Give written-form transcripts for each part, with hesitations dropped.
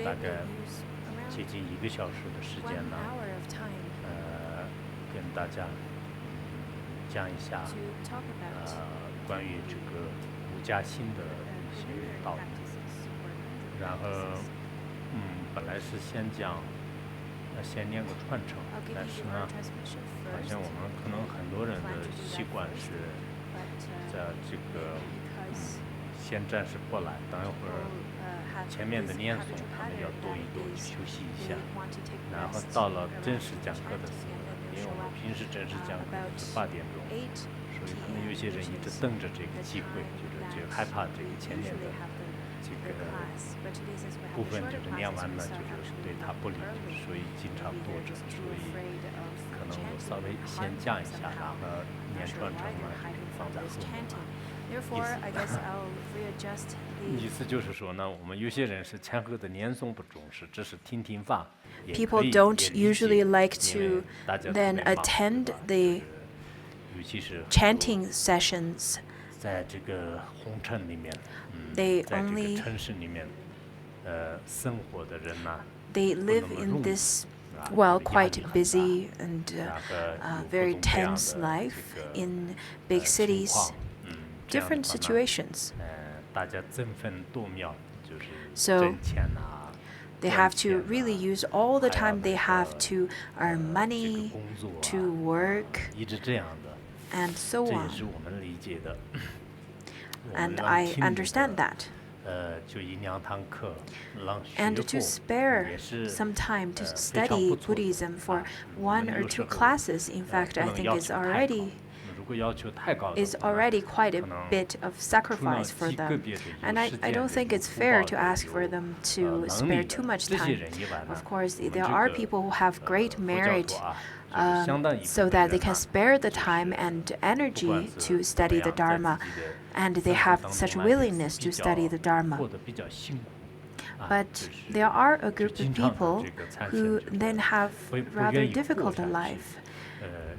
大概接近1个小时的时间呢，跟大家讲一下关于这个儒家心的一些道理。然后本来是先念个传承，但是呢，好像我们可能很多人的习惯是在这个先暂时不来，等一会儿前面的念诵他们要读一读，休息一下，然后到了正式讲课的时候，因为我们平时正式讲课是8点钟，所以可能有些人一直等着这个机会，就害怕这个前面的这个部分就是念完了，就是对他不利，所以经常躲着，所以可能我稍微先讲一下，然后念传承呢放在后面。意思就是说呢，我们有些人是前后的念诵不重视，只是听法。People don't usually like to then attend the chanting sessions. 在这个红尘里面， They 在这个 only 城市里面，生活的人呢， they live in this quite busy and very tense life in big cities, different situations. 大家争分夺秒，就是 So 挣钱啊， they have to really use all the time they have to earn money, to work, 一直这样的， and so 这也 on. 是我们理解的。 And I understand that. 就1-2堂课，让学 And 过 to spare 也是 some time to 非常 study 不错的。 Buddhism for 1 or 2有时候 classes, in fact, 不 I 能 think 要 is 求太高， already 如果要求太高的 is 话呢， already quite a 可能 bit of sacrifice for 除了极个 them. 别的有 And I 时 don't 间的 think 有 it's 福 fair 报 to 的 ask 有 for them to 能 spare 力 too 的 much 这些 time. 人以外呢， Of course, 我们 there 这 are 个 people who have great 佛教 merit 徒啊，就是相当一部 so 分 that they 人 can 呢， spare the 就是 time and 不 energy 管 to 是 study 怎么 the 样，在 Dharma, 自己的 and 生 they 活 have 当 such 中呢， willingness 比 to study the 较 Dharma. 过得比较辛苦。 But 就是 there are a 就 group 经 of 常的 people 这个参 who 生， then have 不愿 rather 意活 difficult 下 a 去， life.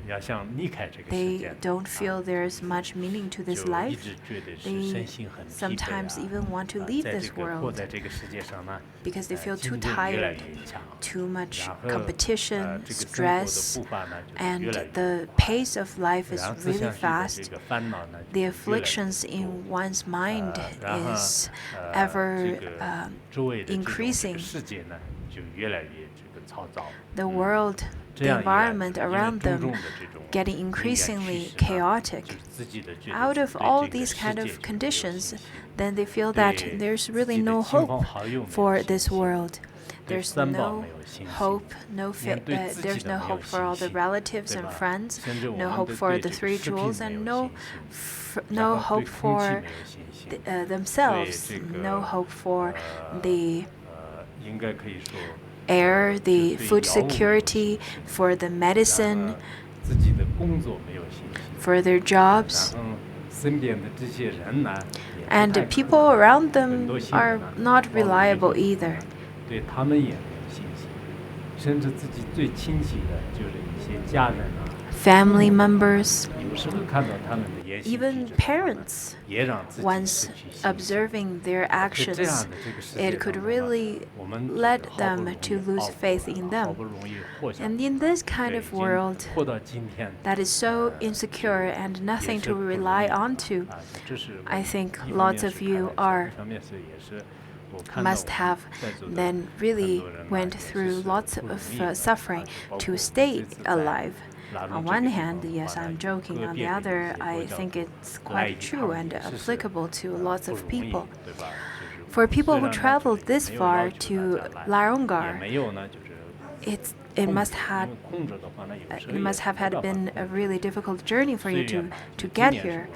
要想离开这个世 They 界， don't feel there's much meaning to this 就一 life. 直觉得是 They 身心很疲惫 sometimes 啊， even want to leave 在这 this 个活 world 在这个世界上呢， because they feel 竞 too 争越来 tired, 越强， too much 然后 competition, 这个生活的 stress, 步伐呢就越 and 来越 the 快， pace of life is 然后思 really 想上的这 fast. 个烦恼呢 The 就越来越 afflictions 多 in one's mind 然后 is 这 ever 个周围的这种这 increasing. 个世界呢就越来越这个嘈杂， The world, 这 the 样一来， environment 因为 around 种 them 种的这种 getting 因缘 increasingly 趋势呢 chaotic. 就是自己的觉得 Out of 对 all 这个 these 世 kind 界 of 就没有 conditions, 信心， then they feel that 对 there's 自 really 己的 no 亲 hope 朋好友没有 for 信 this 心， world. 对 There's 三宝 no 没有信心， hope,连对自己 there's 的 no 没有 hope for all 信 the 心， relatives 对 and 吧？ friends, 甚至我 no 们 hope 的 for 对 the 这个 three 食品 jewels, 没 and 有 no 信心， no 然后 hope 对空气 for 没有信心， themselves, 对这个 no hope for the 应该可以说 air, the 对 food 药物没有信 security, 心， for the 然 medicine, 后自己的工作没有信心， for their 然 jobs. 后身边的这些人呢，也不 And 太可 people 靠， around 很 them 多新 are 人呢， not 抱着一 reliable 种 either. 对他们也没有信心，甚至自己最亲戚的，就是一些家人啊， Family members, 有时候看到他们的言行举 even 止， parents, 也让自己 once 失去信心。 observing their 在这 actions, 样的这个世界 it could 当中呢， really 我们 led 好不 them 容易 to 熬 lose 过 faith 来 in 了，好 them. 不容易活下 And 来， in this kind 对， of 已经 world 活到今天， that is so insecure and 也 nothing 是 to 不容易 rely 的 onto, 啊，这是我 I think 一方面 lots 是 of 开 you 玩笑， are 一方面是也是我看到我 must 们 have 在座的 then 很 really 多人呢 went 也是 through 是 lots 不容 of 易的啊， suffering 就包括 to 我们 stay 这次在 alive. On one hand, yes, I'm joking. On the other, I think it's quite true and applicable to lots of people. For people who traveled this far to Larongar, it must have had been a really difficult journey for you to get here.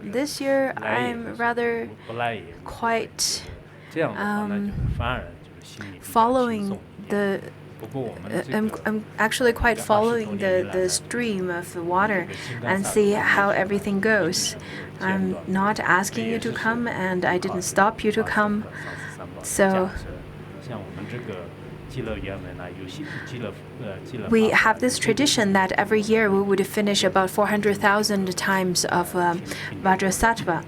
This year, I'm rather quite following the. I'm actually quite following the stream of the water and see how everything goes. I'm not asking you to come, and I didn't stop you to come. So we have this tradition that every year we would finish about 400,000 times of Vajrasattva.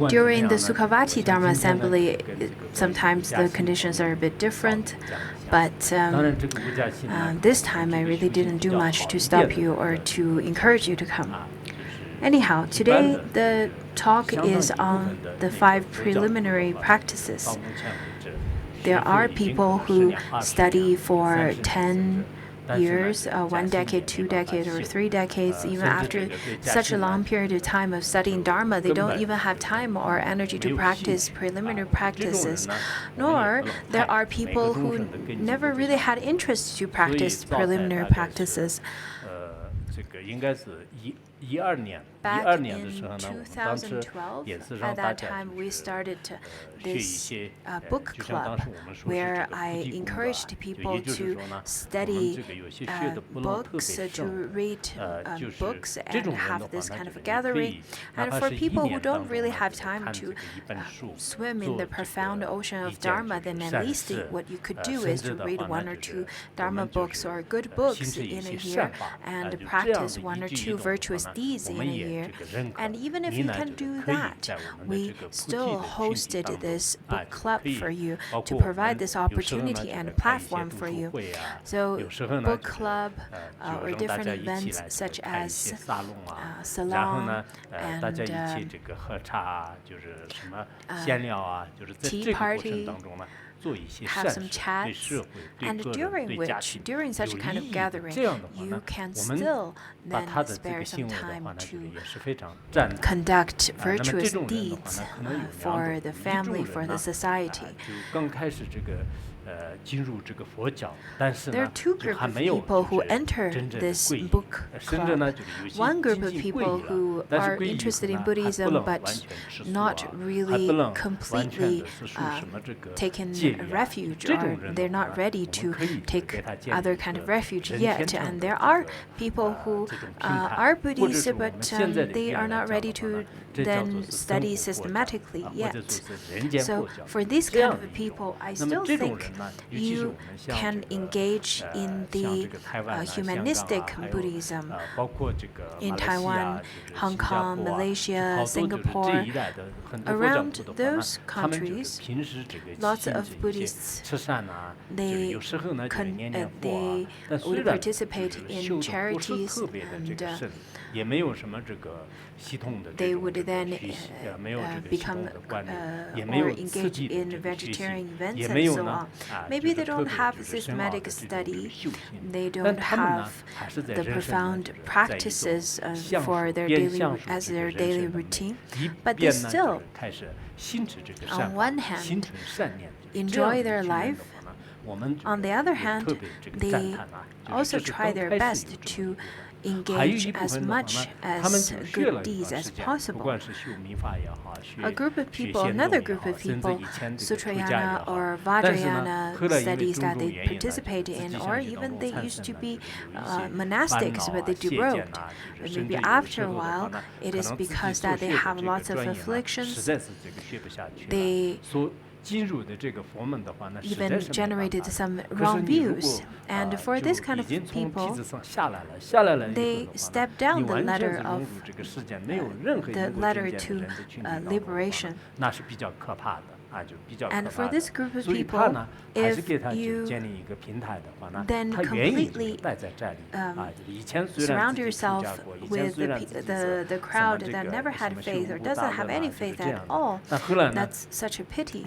During the Sukhavati Dharma Assembly, sometimes the conditions are a bit different, but this time I really didn't do much to stop you or to encourage you to come. Anyhow, today the talk is on the 5 preliminary practices. There are people who study for 10 years, 1 decade, 2 decades, or 3 decades. Even after such a long period of time of studying Dharma, they don't even have time or energy to practice preliminary practices. Nor there are people who never really had interest to practice preliminary practices. Back in 2012, at that time, we started this book club where I encouraged people to study books, to read books, and have this kind of a gathering. And for people who don't really have time to swim in the profound ocean of Dharma, then at least what you could do is to read 1 or 2 Dharma books or good books in a year and practice 1 or 2 virtuous deeds in a year. And even if you can do that, we still hosted this book club for you to provide this opportunity and platform for you. So book club or different events such as salon and tea party, have some chats, and during such a kind of gathering, you can still then spare some time to conduct virtuous deeds for the family, for the society. There are 2 groups of people who enter this book club. One group of people who are interested in Buddhism but not really completely taken refuge, or they're not ready to take other kind of refuge yet. And there are people who are Buddhists but they are not ready to then study systematically yet. So for these kind of people, I still think you can engage in the humanistic Buddhism in Taiwan, Hong Kong, Malaysia, Singapore. Around those countries, lots of Buddhists, they would participate in charities, and they would then become or engage in vegetarian events and so on. Maybe they don't have systematic study, they don't have the profound practices for their daily routine, but they still, on one hand, enjoy their life. On the other hand, they also try their best to engage as much as good deeds as possible. Another group of people, Sutrayana or Vajrayana studies that they participate in, or even they used to be monastics, but they derobed. But maybe after a while, it is because that they have lots of afflictions. They even generated some wrong views. And for this kind of people, they step down the ladder to liberation. And for this group of people, if you then completely surround yourself with the crowd that never had faith or doesn't have any faith at all, that's such a pity.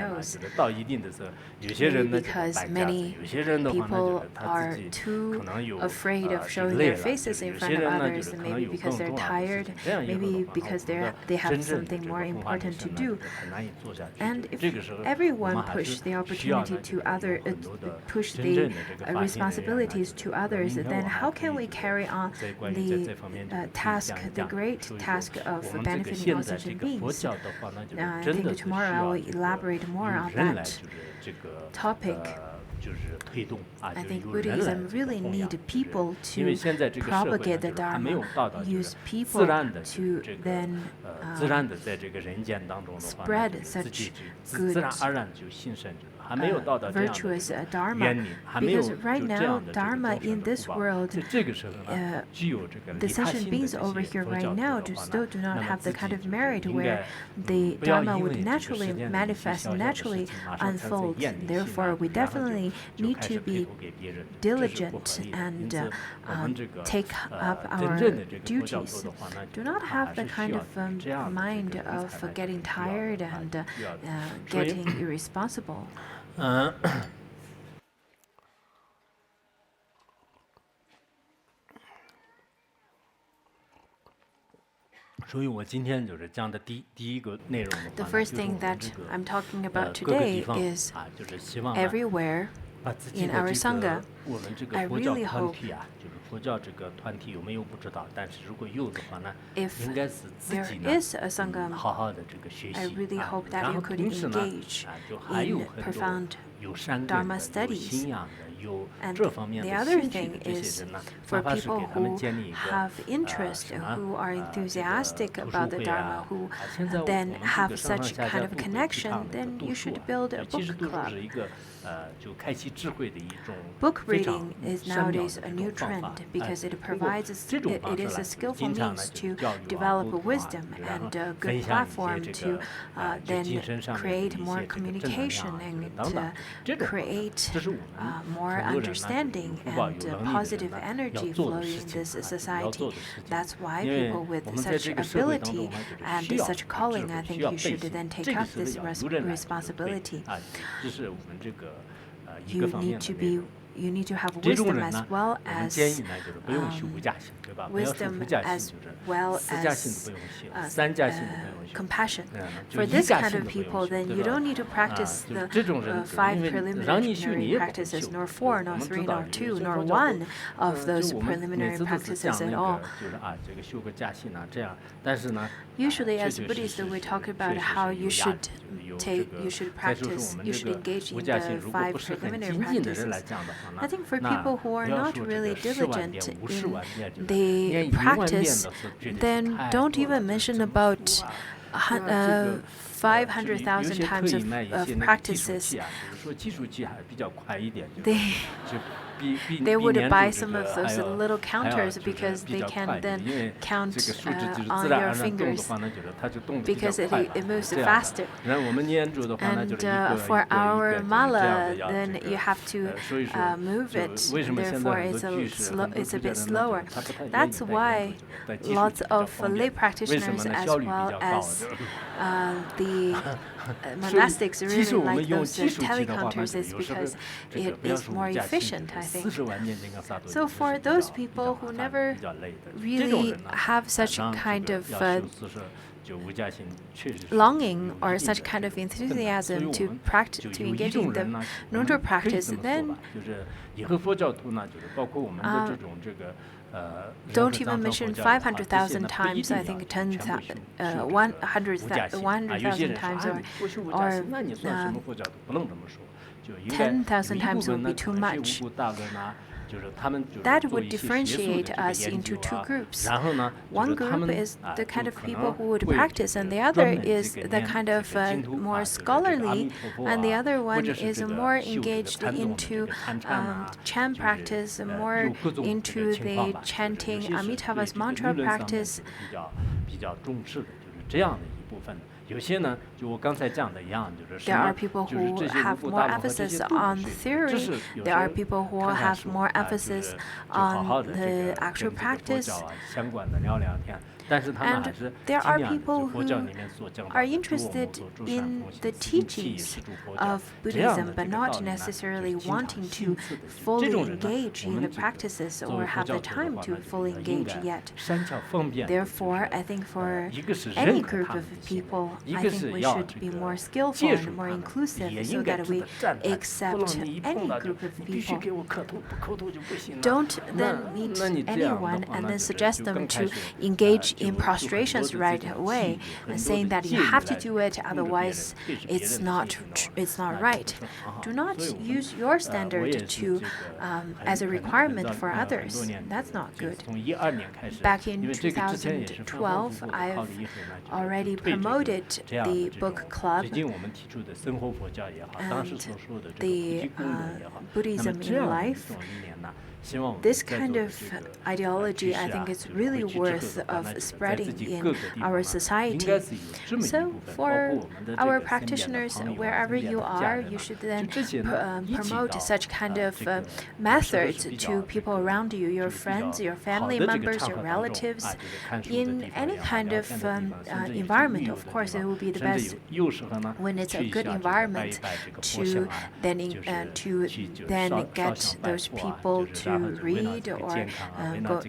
knows? 到一定的时候，有些人呢就摆 Because 架子， many 有些人的话呢，觉 people 得他 are 自己 too 可能有 afraid of 是 showing 累 their 了， faces 有 in 些 front of 人呢， others, 就是 and 可能 maybe 有 because 更 they're 重要的事 tired, 情，这样一个 maybe 的话呢， because 我们的 they have 真正的 something 这 more 个文化 important 精 to 神呢， do. 就很难以做下去。 And 这 if 个时候我 everyone 们还是 push the 需要 opportunity 呢， to 有 other 很多的 push 真 the 正的这个发现的人呢， responsibilities to 明 others, 天 then 我还 how 可 can 以 we carry on 在关于 the 这方面就可以 task, 讲一 the 讲， great 说一说 task of 我们这个 benefiting 现 all 在这 sentient 个佛 beings? 教的话呢，就是 I 真 think 的是需 tomorrow 要 I will 这个 elaborate more 有 on 人来 that 就是这个 topic. 就是推动啊， I 就是 think 有人来 Buddhism 这个 really 弘扬， need 就是 people 因为 to 现在这个社会呢， propagate 就 the 是还没有 Dharma, 到达就 use 是 people 自然的 to 这个 then 自然的在这个人间当中的话呢， spread 就是自己 such 自然 good 而然就兴盛着 virtuous Dharma. Because right now, Dharma in this world, the sentient beings over here right now still do not have the kind of merit where the Dharma would naturally manifest, naturally unfold. Therefore, we definitely need to be diligent and take up our duties. Do not have the kind of mind of getting tired and getting irresponsible. 所以我今天就是讲的第一个内容的话， The first thing that I'm talking about today is everywhere in our Sangha. I really hope if there is a Sangha, I really hope that you could engage in profound Dharma studies. And the other thing is for people who have interest, who are enthusiastic about the Dharma, who then have such kind of connection, then you should build a book club. Book reading is nowadays a new trend because it is a skillful means to develop wisdom and a good platform to then create more communication and create more understanding and positive energy flowing in this society. That's why people with such ability and such calling, I think you should then take up this responsibility. You need to have wisdom as well as compassion. For this kind of people, then you don't need to practice the 5 preliminary practices, nor 4, nor 3, nor 2, nor 1 of those preliminary practices at all. Usually, as Buddhists, we talk about how you should practice, you should engage in the 5 preliminary practices. I think for people who are not really diligent in the practice, then don't even mention about 500,000 times of practices. They would buy some of those little counters because they can then count on your fingers because it moves faster. And for our mala, then you have to move it, therefore it's a bit slower. That's why lots of lay practitioners as well as the monastics really like those telecounters is because it is more efficient, I think. So for those people who never really have such kind of longing or such kind of enthusiasm to engage in the Nongzhu practice, then don't even mention 500,000 times. I think 100,000 times or 10,000 times will be too much. That would differentiate us into 2 groups. One group is the kind of people who would practice, and the other is the kind of more scholarly, and the other one is more engaged into chant practice, more into the chanting Amitabha's mantra practice. There are people who have more emphasis on theory. There are people who have more emphasis on the actual practice. And there are people who are interested in the teachings of Buddhism, but not necessarily wanting to fully engage in the practices or have the time to fully engage yet. Therefore, I think for any group of people, I think we should be more skillful and more inclusive so that we accept any group of people. Don't then meet anyone and then suggest them to engage in prostrations right away and saying that you have to do it, otherwise it's not right. Do not use your standard to as a requirement for others. That's not good. Back in 2012, I've already promoted the book club and the Buddhism in life. This kind of ideology, I think, is really worth of spreading in our society. So for our practitioners, wherever you are, you should then promote such kind of methods to people around you, your friends, your family members, your relatives, in any kind of environment. Of course, it will be the best when it's a good environment to then get those people to read, or go,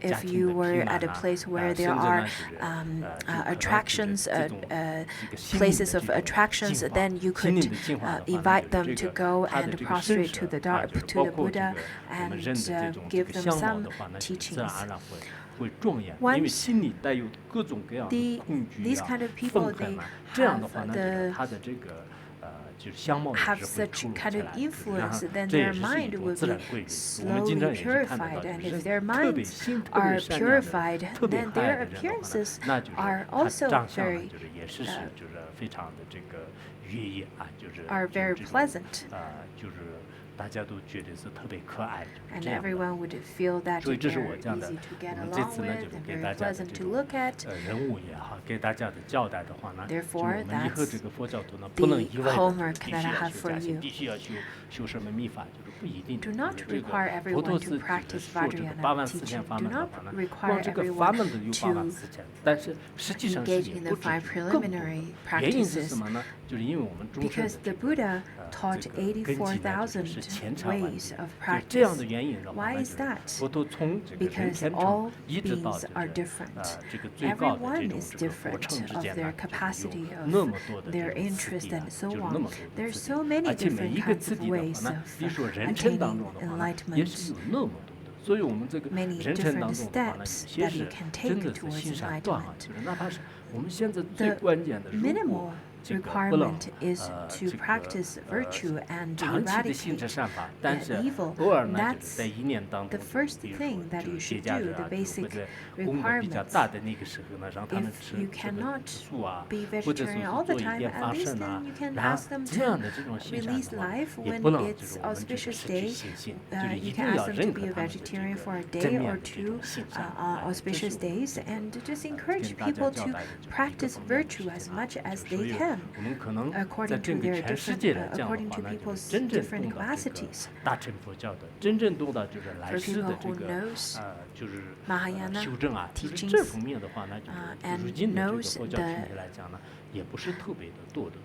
if you were at a place where there are attractions, places of attractions, then you could invite them to go and prostrate to the Buddha and give them some teachings. Once these kind of people, they have such kind of influence, then their mind will be slowly purified. And if their minds are purified, then their appearances are also very pleasant. And everyone would feel that they're easy to get along with and very pleasant to look at. Therefore, that's the homework that I have for you. Do not require everyone to practice Vajrayana teaching. Do not require everyone to engage in the 5 preliminary practices. Because the Buddha taught 84,000 ways of practice. Why is that? Because all beings are different. Everyone is different of their capacity, of their interest, and so on. There are so many different kinds of ways of attaining enlightenment. Many different steps that you can take towards enlightenment. The minimal requirement is to practice virtue and eradicate evil. That's the first thing that you should do, the basic requirements. If you cannot be vegetarian all the time, at least then you can ask them to release life when it's auspicious day. You can ask them to be a vegetarian for a day or two on auspicious days, and just encourage people to practice virtue as much as they can, according to their according to people's different capacities. For people who knows Mahayana teachings and knows the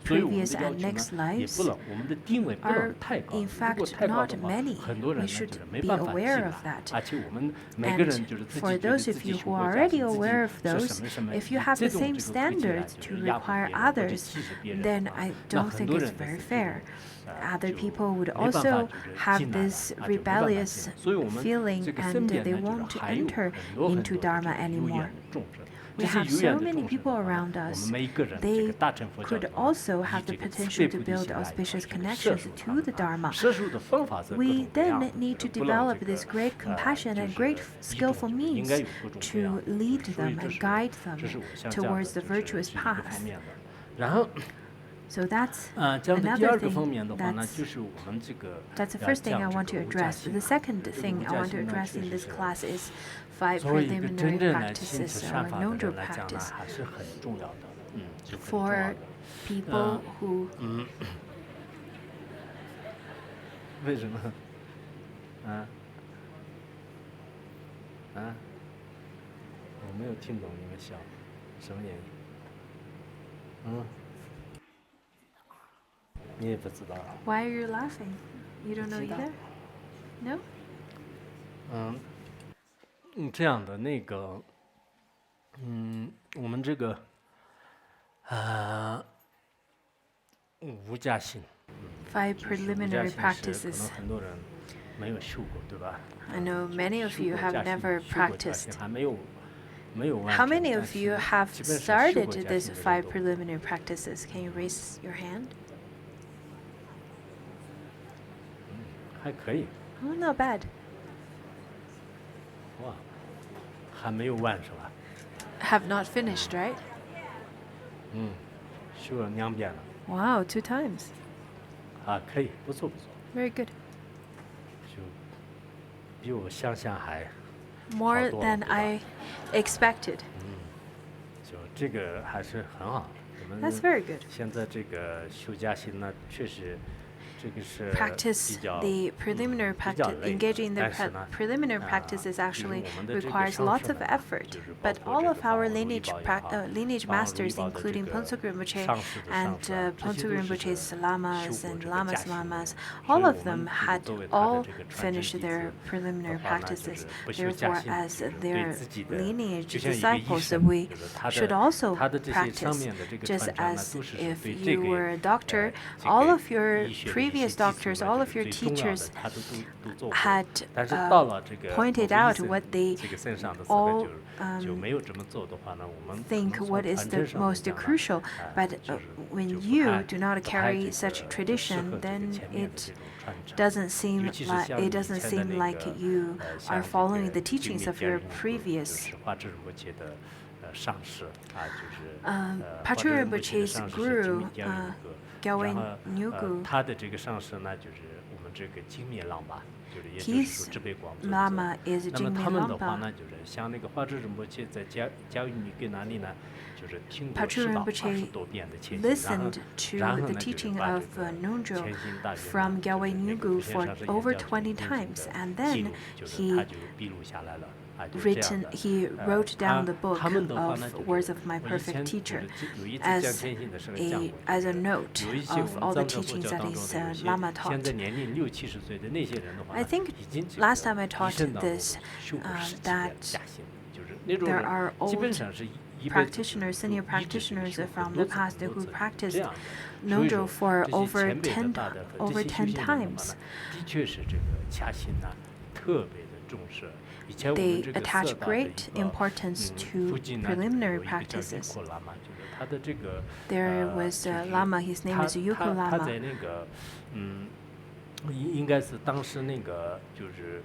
previous and next lives are in fact not many. We should be aware of that. And for those of you who are already aware of those, if you have the same standards to require others, then I don't think it's very fair. Other people would also have this rebellious feeling, and they won't enter into Dharma anymore. We have so many people around us. They could also have the potential to build auspicious connections to the Dharma. We then need to develop this great compassion and great skillful means to lead them and guide them towards the virtuous path. So that's another thing. That's the first thing I want to address. The second thing I want to address in this class is 5 preliminary practices or Nongzhu practice. For people who 为什么？我没有听懂你们笑，什么原因？你也不知道。Why are you laughing? You don't know either? No? 这样的那个，我们这个无家性。5 preliminary practices. 很多人没有修过，对吧？ I know many of you have never practiced. How many of you have started these 5 preliminary practices? Can you raise your hand? 还可以。 Oh, not bad. 哇，还没有完是吧？ Have not finished, right? 修了2遍了。 Wow, 2 times. 啊，可以，不错不错。 Very good. 就比我想象还 More than I expected. 就这个还是很好。我们 That's very good. 现在这个修嘉兴呢，确实这个是 Practice 比较 the preliminary 比较 practice, 累 engaging in the 但是呢 preliminary practices actually 我们的这个 requires 上 lots 师 of 们 effort. 就是包 But 括 all 这 of 个 our 法王如意 lineage 宝也好 lineage 法王如意 masters, 宝的 including 这个 Pontsog Rinpoche 上师的 and 上师啊，这 Pontsog 些都是 Rinpoche's 修 lamas 过 and 这个 lamas 嘉兴的 lamas, 所以 all 我 of 们 them 就是 had 作为他的 all 这个传承 finished 弟 their 子 preliminary 的话呢，就 practices. 是不修嘉 Therefore, 兴， as 就是对 their 自己的 lineage 就像一个医 disciples, 生， we 就是他 should 的 also 他的这些上 practice 面的这个 just 传承呢， as 都是 if 对这 you 个 were a doctor. 这 All 个 of your 医学的一些 previous 基础 doctors, 的 all 这 of 个 your 最重要的 teachers 他都做过。 had 但是到了这个 pointed 某 out 个医 what 生 they 这个身上的时候 all 就没有这么做的话呢，我们 think 可能 what 从 is 传 the 承上面 most 讲呢 crucial, but 就是 when 就不 you 太 do not 不太 carry 这 such 个 tradition, 适合这个 then 前面的 it 这种传承。 doesn't seem 尤其是 like 像 it 以 doesn't 前的 seem 那 like 个 you 像 are 这 following 个 the 经 teachings 历 of 家 your 人就 previous. 是华智仁波切的上师啊，就是华 Patrul 智仁波切的 Rinpoche's 上师是 guru, 金密坚仁格， Gyalwai 然后 Nyugu, 他的这个上师呢，就是我们这个金灭浪吧，就是也就是说 his 智贝广宗 lama is 那么 Jigme 他们的话 Lama. 呢，就是像那个华智仁波切在嘉峪尼格那里呢，就是听过 Patrul 10到 Rinpoche 20多遍的千心，然后 listened to 然后 the 呢，就是 teaching 把 of 这个 Nungjo 千心大愿 from 呢，就 Gyalwai 是那个 Nyugu 普贤 for 上师 over 演讲 20 的 times, and 记 then 录，就是他 he 就笔录下来了。就是这样的 he wrote down the book 他们的话呢， of 就是 words of my 我以 perfect 前 teacher 有一次讲 as 千心的时候讲过， as a note 有一些 of 我 all 们 the 藏传佛 teachings 教 that 当中 his 的有些 lama 现在 taught. 年龄60、70岁的那些人的话 I 呢， think 已经这 last 个 time I 一 taught 生当中 this, 修过10几遍 that 嘉兴，就是那种 there 人 are 基本 old 上是一辈子 practitioners, 就 senior 一直这个 practitioners 修 from 很 the 多次 past 很多 who 次这 practiced 样的。所以 Nungjo 说 for 这些 over 前辈的 10大的这 over 些修 10行人的话 times. 呢，的确是这个嘉兴呢特别的重视。以前我们 They 这个 attach 色大的 great 一个 importance 附 to 近呢， preliminary 有一个叫 practices. 玉阔喇嘛，就是他的这个 There was 就 a 是 lama, his name 他 is Yuko 他 Lama. 在那个应该是当时那个就是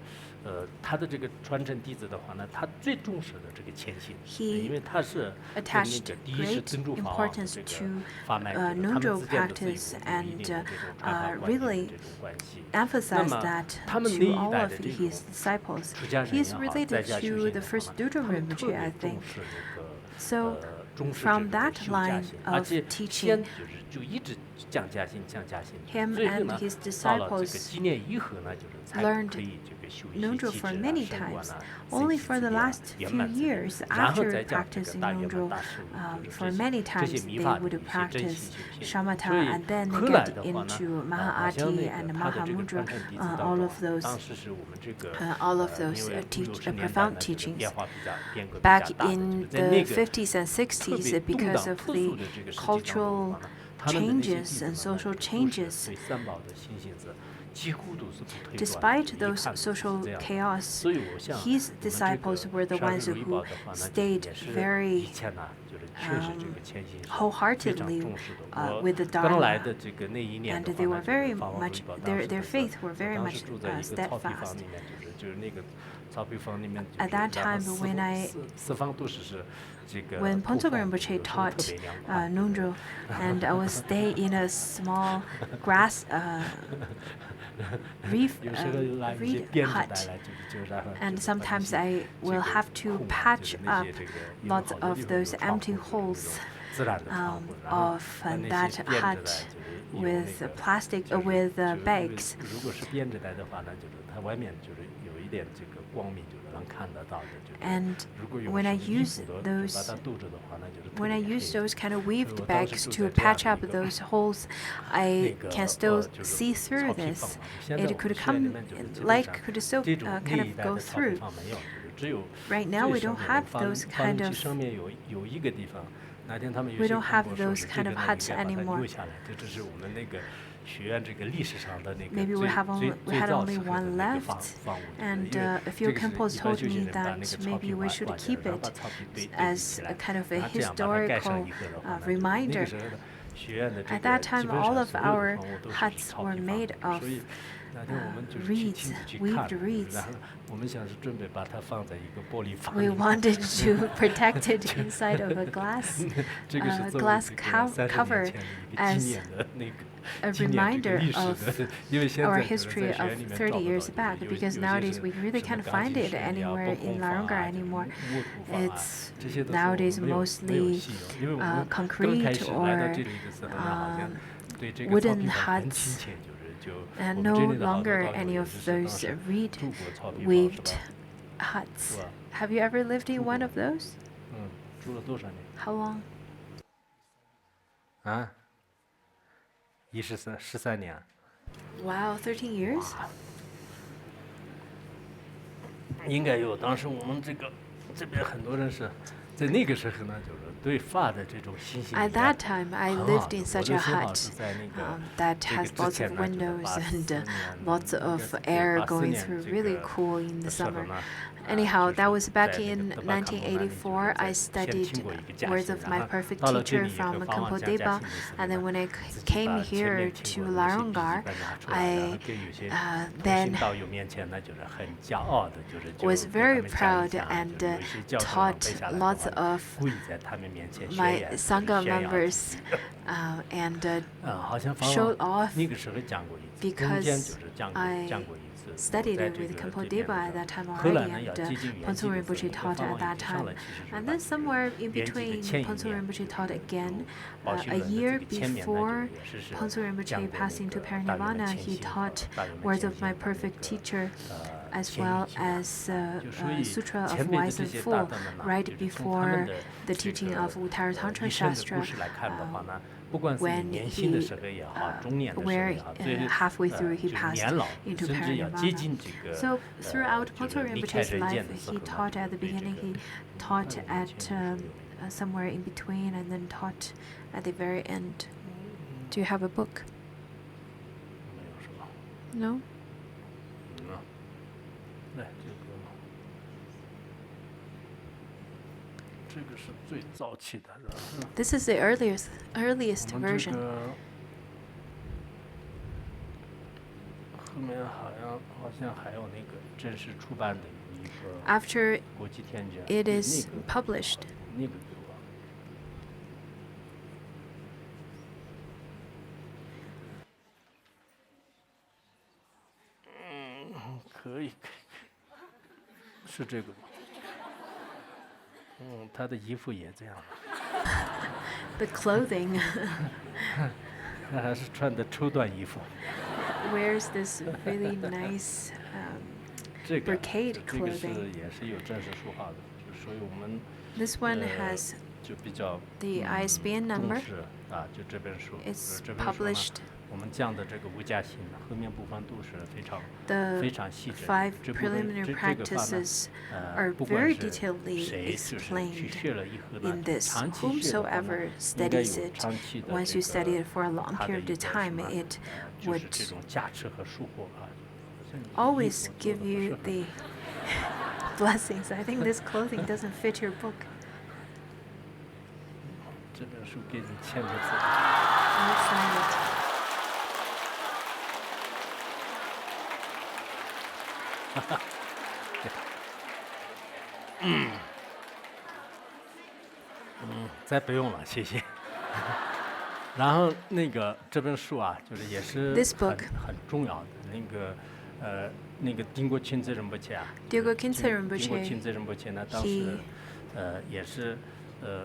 他的这个传承弟子的话呢，他最重视的这个谦信， He 因为他是跟那 attached 个第一是 great 真主法王的 importance 这 to 个发脉，就是他们 Nungjo 之间的自有 practice 有一 and 定的这种传法关系的 really 这种关系。 emphasize 那么 that 他们那 to 一 all 代 of 的这种 his disciples. 出家人 He's 也好，在 related 家修 to 行 the 的话 first 呢， Dudro 他们特 Rinpoche, 别 I 重 think. 视这个 So 重视 from 这个 that 修 line 家行，而 of 且 teaching, 先就一直讲家行，讲家行， him 最后 and 呢， his 到了这个 disciples 几年以后呢，就是才 learned 可以这个修一些 Nungjo 机 for 制啊、 many 升观 times. 啊、 Only 随 for the 机啊 last 圆 few 满之类 years 然后 after 再讲这个 practicing 大圆满 Nungjo, 大圣，就是 for 这 many 这 times 些密 they 法的 would 一些真 practice 心修行。 shamatha 所以 and then 后来 get 的话呢， into 好像 Maha'ati 那 and 个他的这个 Mahamudra, 传承弟子当 all 中 of those 当时是我们这个 all of those 因为50年代 profound 呢，这个 teachings. 变化比较变革比 Back 较大的，就 in 是在 the 那个 50s and 特 60s, 别动 because 荡 of 特 the 殊的这个时期当中的 cultural 话呢，他们的那些弟 changes 子 and 们呢， social 都是 changes, 对三宝的信心子几乎都是不推断的， despite 就一 those 看就是 social 这样的。 chaos, 所以我想， his 我们这 disciples 个 were the 上 ones 师如意 who 宝的话呢， stayed 也是 very 以前呢，就是确实这个谦信是非常 wholeheartedly 重视的。 with the 我刚来 Dharma, 的这个那一年 and 的 they 话 were 呢，就 very 是法王如 much 意宝当 their 时 their 的时候 faith were 我 very 当 much 时住在一个草皮房 steadfast. 里面，就是那个草皮房里面，就 At 是 that 然后 time, when I 四方都是这个 when 土 Pontsog 房， Rinpoche 有时候特 taught 别凉快。 Nungjo, and I would stay in a small grass reef 有时候拿一些 reed 编织袋 hut, 来，就是然后 and 就是把那 sometimes 些 I 这 will 个 have to 空啊， patch 就是那 up 些这个有 lots 好多 of 地方有 those 窗户 empty 就是那 holes 种自然的窗户，然后 of 把那 that 些编织袋 hut 就是有那 with 个 plastic 就是 with 就是因为 bags. 如果是编织袋的话呢，就是它外面就是有一点这个光明，就是能看得到的。就是 And 如果有 when I 什么衣 use 服的，就 those 把它镀着的话，那就是特 when I 别 use 黑。 those kind of weaved 我当时 bags 住 to 在这样 patch 的 up 一个 those holes, 那 I 个 can still 就是 see 草 through 皮 this. 房嘛。现在 It 我们 could 学院里 come 面就是基本 like 上 could still 这种 kind 那一 of 代 go 的草皮 through. 房没有，就是只有 Right now, 最 we 上 don't 面 have 房 those 房 kind 顶 of 上面有一个地方，哪天他们有 we 些 don't 看 have 过说 those 是这 kind 个 of 呢，应 huts 该把它 anymore. 留下来，这是我们那个学院这个历史上的那个 Maybe we had 最早 only 时候的 one 那个 left, 房屋， and 因为 a 这 few 个是 Kempos 一般 told 修 me 行人把那 that 个草 maybe 坪 we 挖 should 起来， keep 然后把 it 草坪堆 as 起 a 来， kind of a 然后这样把它盖上 historical 以后的话呢，那 reminder. 个时候的学院的这 At 个 that 基 time, 本 all 上 of 所有的 our 房屋都是 huts 草 were 坪房 made 屋， of 所以那天我们就是去 reeds, 亲自去 weaved 看， reeds. 然后我们想是准备把它放在一个玻璃房 We 里面， wanted to protect it inside of a glass 这个是作为 glass 这个30 cover 年前的一个纪 as 念的那个 a 纪念这个 reminder 历史 of 的，因为现 our 在就是在 history 学 of 院里面 30找不 years 到， back, 有 because 些 nowadays 是 we really 什么 can't 钢 find 筋 it 水泥啊、 anywhere 崩 in 房啊、 Larungar 这个 anymore. 木土房啊， It's 这些都是我 nowadays 们没有 mostly 戏用，因为我们刚 concrete 开始来到 or 这里的时候呢，好像对这个 wooden 草坪房很 huts 亲切，就我 and 们 no 这里的好多 longer 道友 any 也 of 是当 those 时 reed 住过草坪房是 weaved 吧？ huts. 是吧？ Have you ever lived in one of those? 嗯，住了多少年？ How long? 啊？13年。 Wow, 13 years? 应该有，当时我们这边很多人是在那个时候呢，就是对发的这种新型 At that time, I 很好 lived 的。 in 我 such 的 a 时候 hut 是在那个 that 这个 has 之 lots 前 of 呢，就是 windows 84 and 年 lots 应该 of 是 air 84 going 年 through, 这 really 个 cool in the 的时候 summer. 呢， Anyhow, 就 that 是 was back 在那 in 个德巴坎莫那里，就是 1984. I 先 studied 听过一个假 Words 信， of 然 My 后 Perfect 到了这 Teacher 里以后 from 访问 Kempo 讲假 Deba, 信的时候 and then 呢， when I 自己 came 把前 here 面听 to 过的那些笔记 Larungar, 本拿出来，然后 I 跟有些 then 同行道友面前呢，就是很骄傲的，就是就 was 给他 very 们讲一 proud 讲， and 就是有一些教程上 taught 背下来的 lots 话呢， of 故意在他们面前宣 my 言，就是 Sangha 宣扬自 members 己。 and 好像访 showed 问 off 那个时候讲过一次，中 because 间就是讲 I 过一次， studied 在 it 这 with 个 Kempo 这边 Deba 的 at that time 荷兰 already, 呢要 and 接近圆 Phuntsung 寂的时候， Rinpoche 一个 taught 法 at 王 that 已经上 time. 来，其实是 And 把 then 这个 somewhere in 圆寂的 between, 前一 Phuntsung 年， Rinpoche taught 就 again. 宝训 A 论的 year 这个前面呢， before 就也是 Phuntsung 讲 Rinpoche 过 passing 那 to 个大圆满 Parinirvana, 前 he 行和 taught 大圆满 Words 前 of 行 My 的那 Perfect 个 Teacher as 前 well 一经 as 就所以 Sutra 前 of 面的 Wise 这 and 些大 Fool 德们呢， right 就是从他们 before 的 the 这 teaching 个 of Uttara Tantra 一生的 Shastra. 故事来看的话呢，不管是 when 你年轻的 he, 时候也好，中年的时候 where 也好，最 halfway through 就 he 是 passed 年老， into 甚至要接 Parinirvana. 近这个 So throughout 就 Phuntsung 是离开 Rinpoche's 人 life, 间的时候 he 呢， taught 就 at the 对这 beginning, 个 he 我 taught 们 at 前面是有 somewhere in between, and then taught at the very end. Do you have a book? 没有是吧？ No? 来这个是最早期的，然后 This is the earliest 我们这 version. 个后面好像还有那个正式出版的一个 After 国际天卷， it 那 is 个 published, 那个给我。可以，是这个吗？他的衣服也这样， the clothing 他还是穿的绸缎衣服。 wears this really nice 这个 brocade 这个是 clothing. 也是有正式书号的，所以我们 This one has 就比较 the ISBN 重 number. 视啊，就这本书， It's 这本书呢， published. 我们讲的这个无价性的后面部分都是非常 The 非常细致的。 5这部分 preliminary 这个话呢 practices are 不管 very 是 detailedly 谁就是去 explained 学了以后呢 in，this. 长期学的话呢 Whomsoever 应该 studies 有 it, 长期的 once 这 you study 个 it for a long 它的 period 一个 of 什 time, 么 it 就是这 would 种加持和收获啊。好像你衣 always 服做 give 得不是 you 很 the blessings. I think this clothing doesn't fit your book. 这本书给你签个字。 I'll sign it. 再不用了，谢谢。然后那个这本书啊，就是也是 This book 很重要的那个丁国钦泽仁波切啊， Dilgo Khyentse Rinpoche, 丁国钦泽仁波切呢，当时也是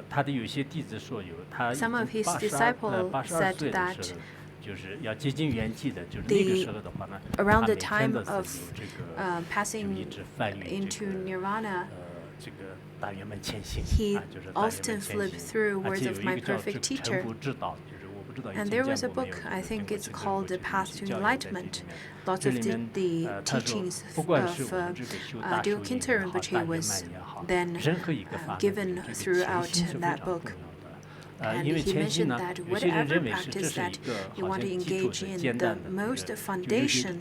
他的有些弟子说有他已经 Some of his 82 disciples 82 said 岁的 that 时候，就是要接近圆寂的，就是那个时候的话呢， around 他 the 每天 time 都是 of 有这个 passing 就一直翻阅 into 这个 Nirvana, 这个大圆满前行 he 啊，就是大圆满 often 前 flipped 行 through 而 Words 且 of 有一 My 个叫 Perfect 这个 Teacher. 成佛之道，就是我不知道以 And 前 there was a 见过 book, 没有 I think 这个 it's 这个 called 我 The 就 Path 是 to 教育在这里 Enlightenment. 面 Lots 这 of 里 the, 面 the 他说 teachings 不管 of 是我们这个修大 Dilgo 修 Khyentse 也好， Rinpoche 大圆 was 满也好， then 任何一个法门， given 这个前 throughout 行是非 that 常重要 book. 的。And he mentioned that whatever practice that you want to engage in, the most foundational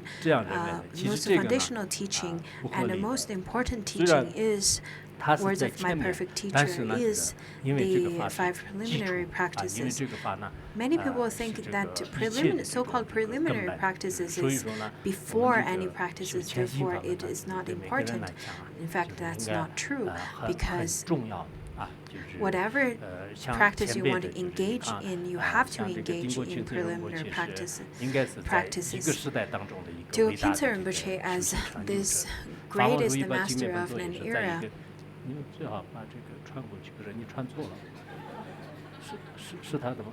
teaching and the most important teaching is words of my perfect teacher is the 5 preliminary practices. Many people think that so-called preliminary practices is before any practices, therefore it is not important. In fact, that's not true, because whatever practice you want to engage in, you have to engage in preliminary practices. To Pinsa Rinpoche, as this greatest master of an era, 你们最好把这个穿过去，不是你穿错了，是他的吗？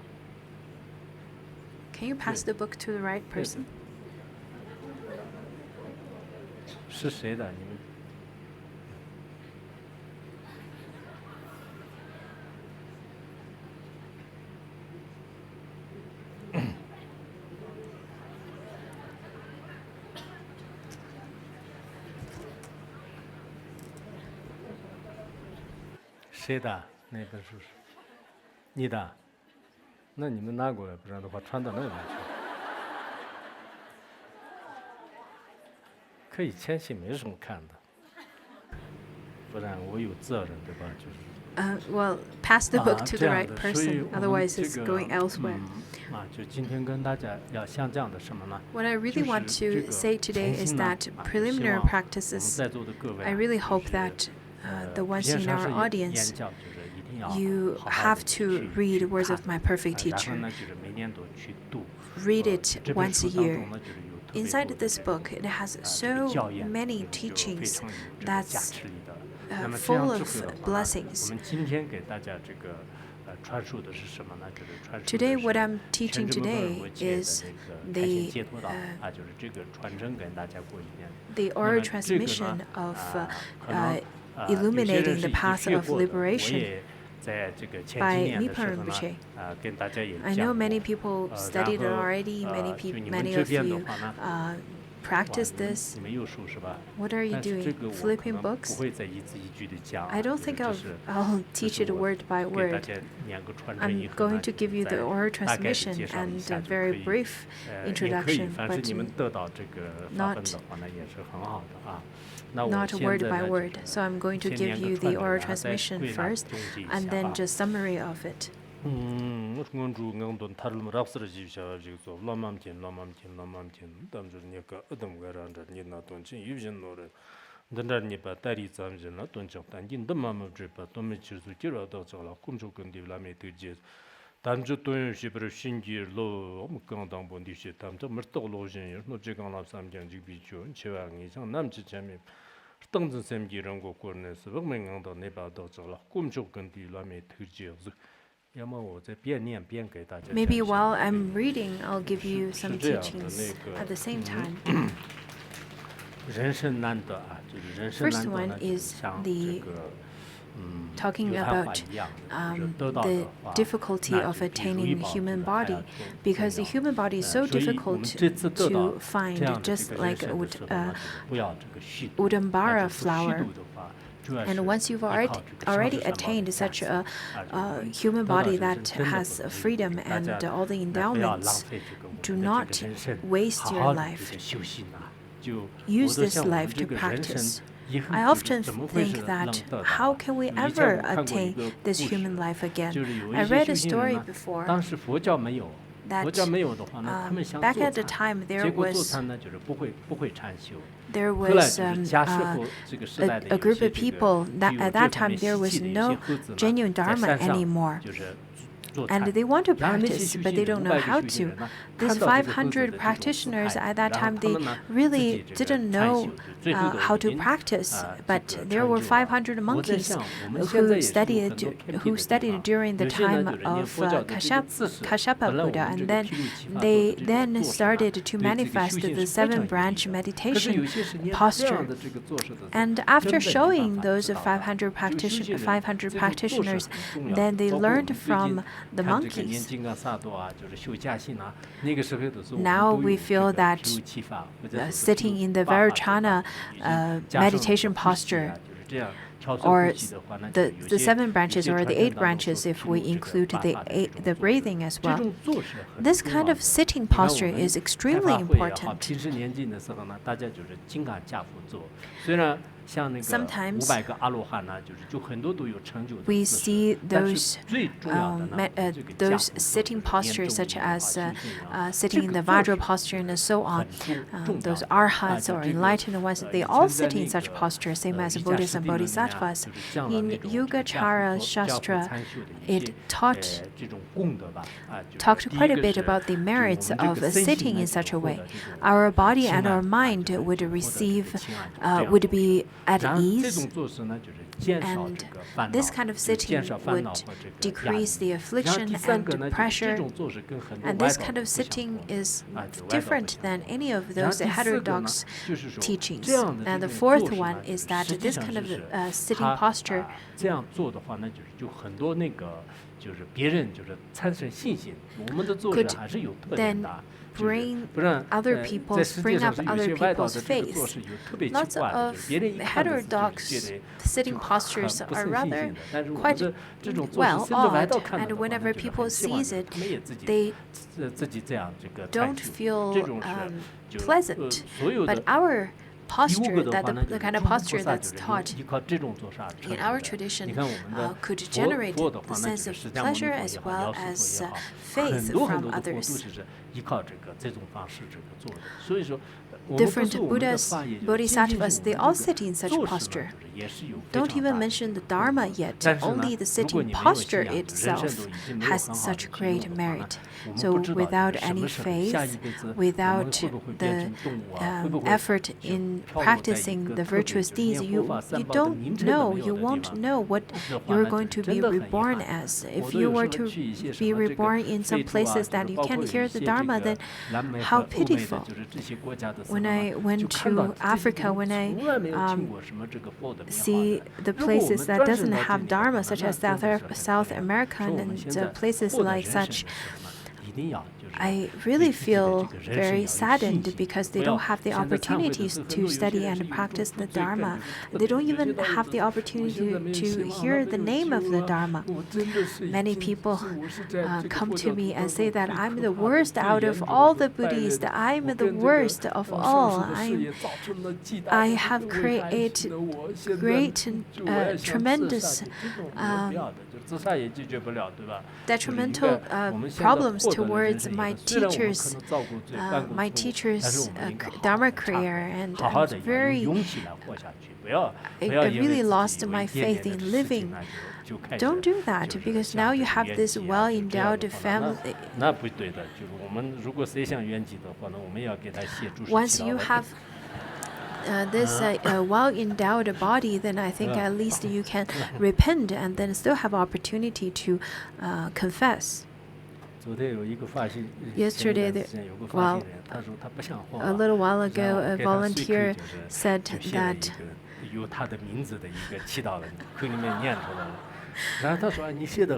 Can you pass the book to the right person? 是谁的？你们？谁的那本书是？你的？那你们拿过来，不然的话传到那边去。可以签信，没什么看的，不然我有责任，对吧？就是。Well, pass the book to the right person, otherwise it's going elsewhere. 就今天跟大家要想讲的什么呢？ What I really want to say today is that preliminary practices, I really hope that the ones in our audience, you have to read Words of My Perfect Teacher. Read it once a year. Inside this book, it has so many teachings that's full of blessings. Today, what I'm teaching today is the oral transmission of illuminating the path of liberation by Nipan Rinpoche. I know many people studied it already, many of you practice this. What are you doing? Flipping books? I don't think I'll teach it word by word. I'm going to give you the oral transmission and a very brief introduction, but not word by word. So I'm going to give you the oral transmission first, and then just summary of it. 담주 돈시브르 신기로 엄강당 본디시 담저 머떡로진 노제강랍 삼경직 비죠 제왕이 상 남지 재미 땅전 샘기런 거 고르네서 백명강도 내바도 저라 꿈족근디 라메 특지여서 Maybe while I'm reading, I'll give you some teachings at the same time. First one is the talking about the difficulty of attaining human body, because the human body is so difficult to find, just like Udambara flower. And once you've already attained such a human body that has freedom and all the endowments, do not waste your life. Use this life to practice. I often think that how can we ever attain this human life again? I read a story before that back at the time there was a group of people that at that time there was no genuine Dharma anymore. And they want to practice, but they don't know how to. These 500 practitioners at that time, they really didn't know how to practice. But there were 500 monkeys who studied during the time of Kashyapa Buddha, and then they started to manifest the 7-branch meditation posture. And after showing those 500 practitioners, then they learned from the monkeys. Now we feel that sitting in the Vairochana meditation posture or the 7 branches or the 8 branches if we include the breathing as well. This kind of sitting posture is extremely important. Sometimes we see those sitting postures such as sitting in the Vajra posture and so on. Those arhats or enlightened ones, they all sit in such posture, same as Buddhas and Bodhisattvas. In Yogacara Shastra, it talked quite a bit about the merits of sitting in such a way. Our body and our mind would be at ease, and this kind of sitting would decrease the affliction and pressure, and this kind of sitting is different than any of those heterodox teachings. And the fourth one is that this kind of sitting posture could then bring up other people's faith. Lots of heterodox sitting postures are rather quite odd, and whenever people sees it, they don't feel pleasant. But our posture, the kind of posture that's taught in our tradition, could generate the sense of pleasure as well as faith from others. Different Buddhas, Bodhisattvas, they all sit in such posture. Don't even mention the Dharma yet. Only the sitting posture itself has such great merit. So without any faith, without the effort in practicing the virtuous deeds, you don't know, you won't know what you're going to be reborn as. If you were to be reborn in some places that you can't hear the Dharma, then how pitiful. When I went to Africa, when I see the places that doesn't have Dharma, such as South America and places like such, I really feel very saddened because they don't have the opportunities to study and practice the Dharma. They don't even have the opportunity to hear the name of the Dharma. Many people come to me and say that I'm the worst out of all the Buddhists. I'm the worst of all. I have created great, tremendous detrimental problems towards my teacher's Dharma career, and I really lost my faith in living. Don't do that, because now you have this well-endowed family. Once you have this well-endowed body, then I think at least you can repent and then still have opportunity to confess. Yesterday, a little while ago, a volunteer said that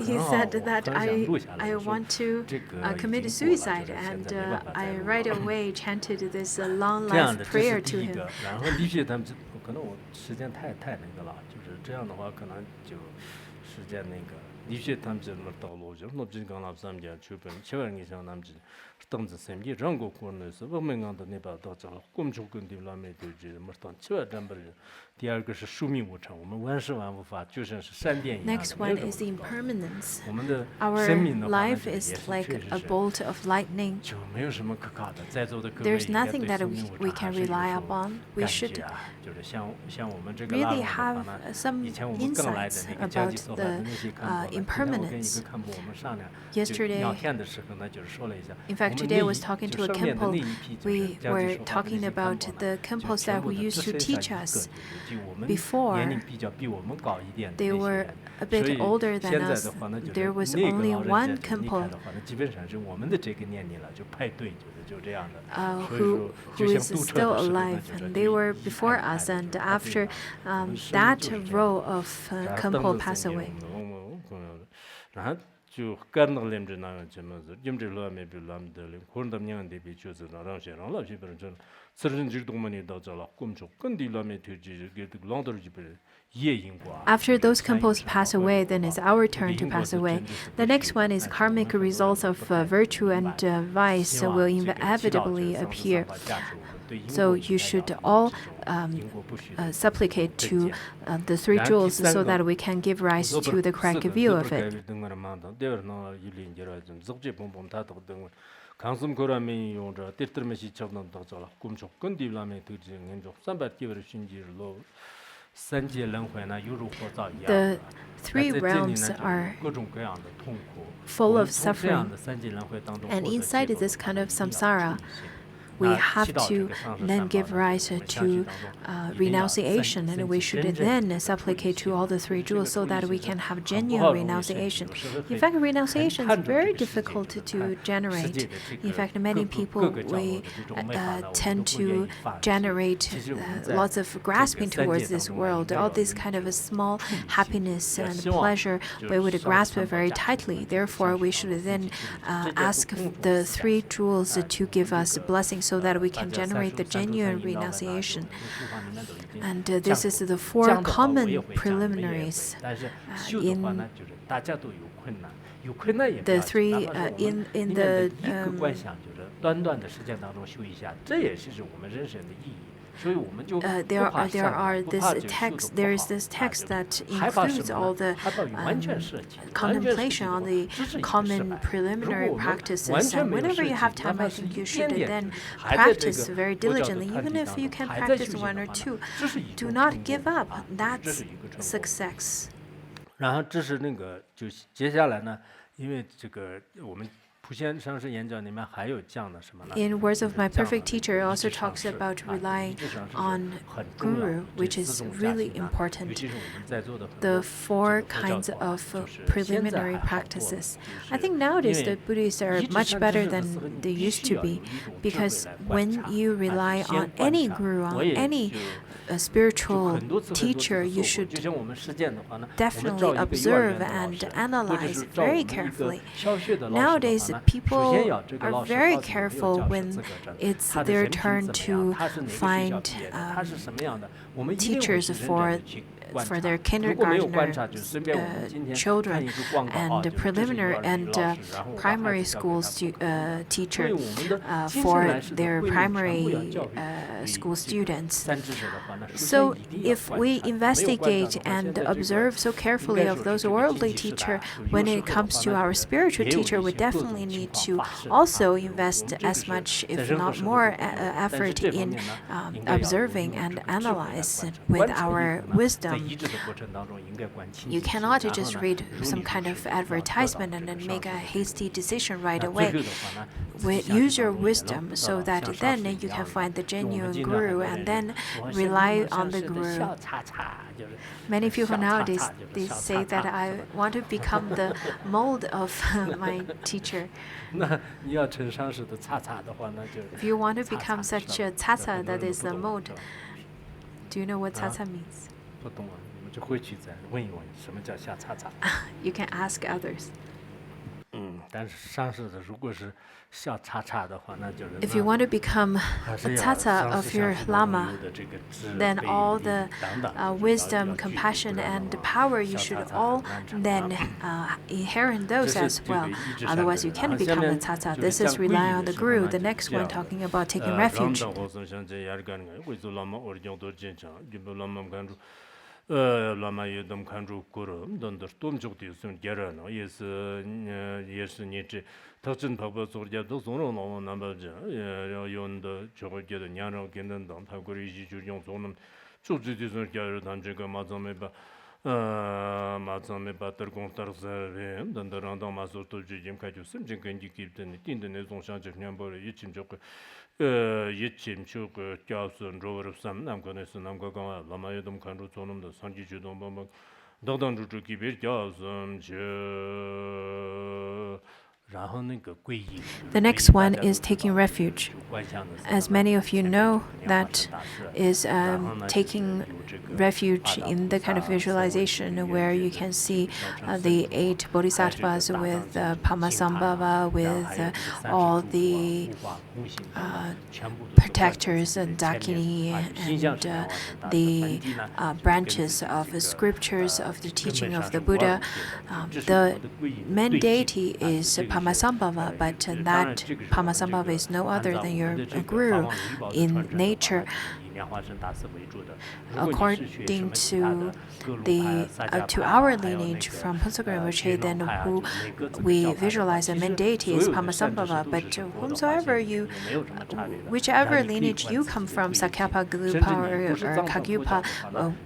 he said that I want to commit suicide, and I right away chanted this long life prayer to him. Next one is the impermanence. Our life is like a bolt of lightning. There's nothing that we can rely upon. We should really have some insights about the impermanence. Yesterday, in fact, today I was talking to a Khenpo. We were talking about the Khenpos that who used to teach us before. They were a bit older than us. There was only one Khenpo who is still alive, and they were before us, and after that row of Khenpo passed away. After those composed pass away, then it's our turn to pass away. The next one is karmic results of virtue and vice will inevitably appear. So you should all supplicate to the three jewels so that we can give rise to the correct view of it. The three realms are full of suffering, and inside this kind of samsara, we have to then give rise to renunciation, and we should then supplicate to all the three jewels so that we can have genuine renunciation. In fact, renunciation is very difficult to generate. In fact, many people, we tend to generate lots of grasping towards this world. All this kind of a small happiness and pleasure, we would grasp it very tightly. Therefore, we should then ask the three jewels to give us blessings so that we can generate the genuine renunciation. And this is the four common preliminaries in the three in the there is this text that includes all the contemplation on the common preliminary practices. And whenever you have time, I think you should then practice very diligently. Even if you can practice one or two, do not give up. That's success. 然后这是那个就接下来呢，因为这个我们 In Words of My Perfect Teacher, it also talks about relying on Guru, which is really important. The four kinds of preliminary practices. I think nowadays the Buddhists are much better than they used to be, because when you rely on any Guru, on any spiritual teacher, you should definitely observe and analyze very carefully. Nowadays, people are very careful when it's their turn to find teachers for their kindergartner children and preliminary and primary school teacher for their primary school students. So if we investigate and observe so carefully of those worldly teachers, when it comes to our spiritual teacher, we definitely need to also invest as much, if not more, effort in observing and analyze with our wisdom. You cannot just read some kind of advertisement and then make a hasty decision right away. Use your wisdom so that then you can find the genuine Guru and then rely on the Guru. Many people nowadays, they say that I want to become the mold of my teacher. If you want to become such a tata that is the mold, do you know what tata means? You can ask others. If you want to become a tata of your lama, then all the wisdom, compassion, and power, you should all then inherit those as well. Otherwise, you can't become a tata. This is relying on the Guru. The next one talking about taking refuge. Lama yedam kanju kurum dondor tomjuk di sun gerano yes niche tachin paba zorja do zono no nambaja yon de choge de nyano genden dam tagori ji juryon zonum chuzi di sun gerano damjega mazame ba ter kontar zave dondor andam mazor to jim kaju sim jingenji kipten tinde ne zon shanje nyambore yichim jok yichim chuk kyausun rover sam namkonesu namgagawa lamayedum kanru zonumda sanji judon bambak dagdan juju kibir kyausun The next one is taking refuge. As many of you know, that is taking refuge in the kind of visualization where you can see the 8 bodhisattvas with Padmasambhava, with all the protectors and Dakini and the branches of scriptures of the teaching of the Buddha. The main deity is Padmasambhava, but that Padmasambhava is no other than your guru in nature. According to our lineage from Phuntsok Rinpoche, then who we visualize the main deity is Padmasambhava. But whichever lineage you come from, Sakyapa, Gelupa, or Kagyupa,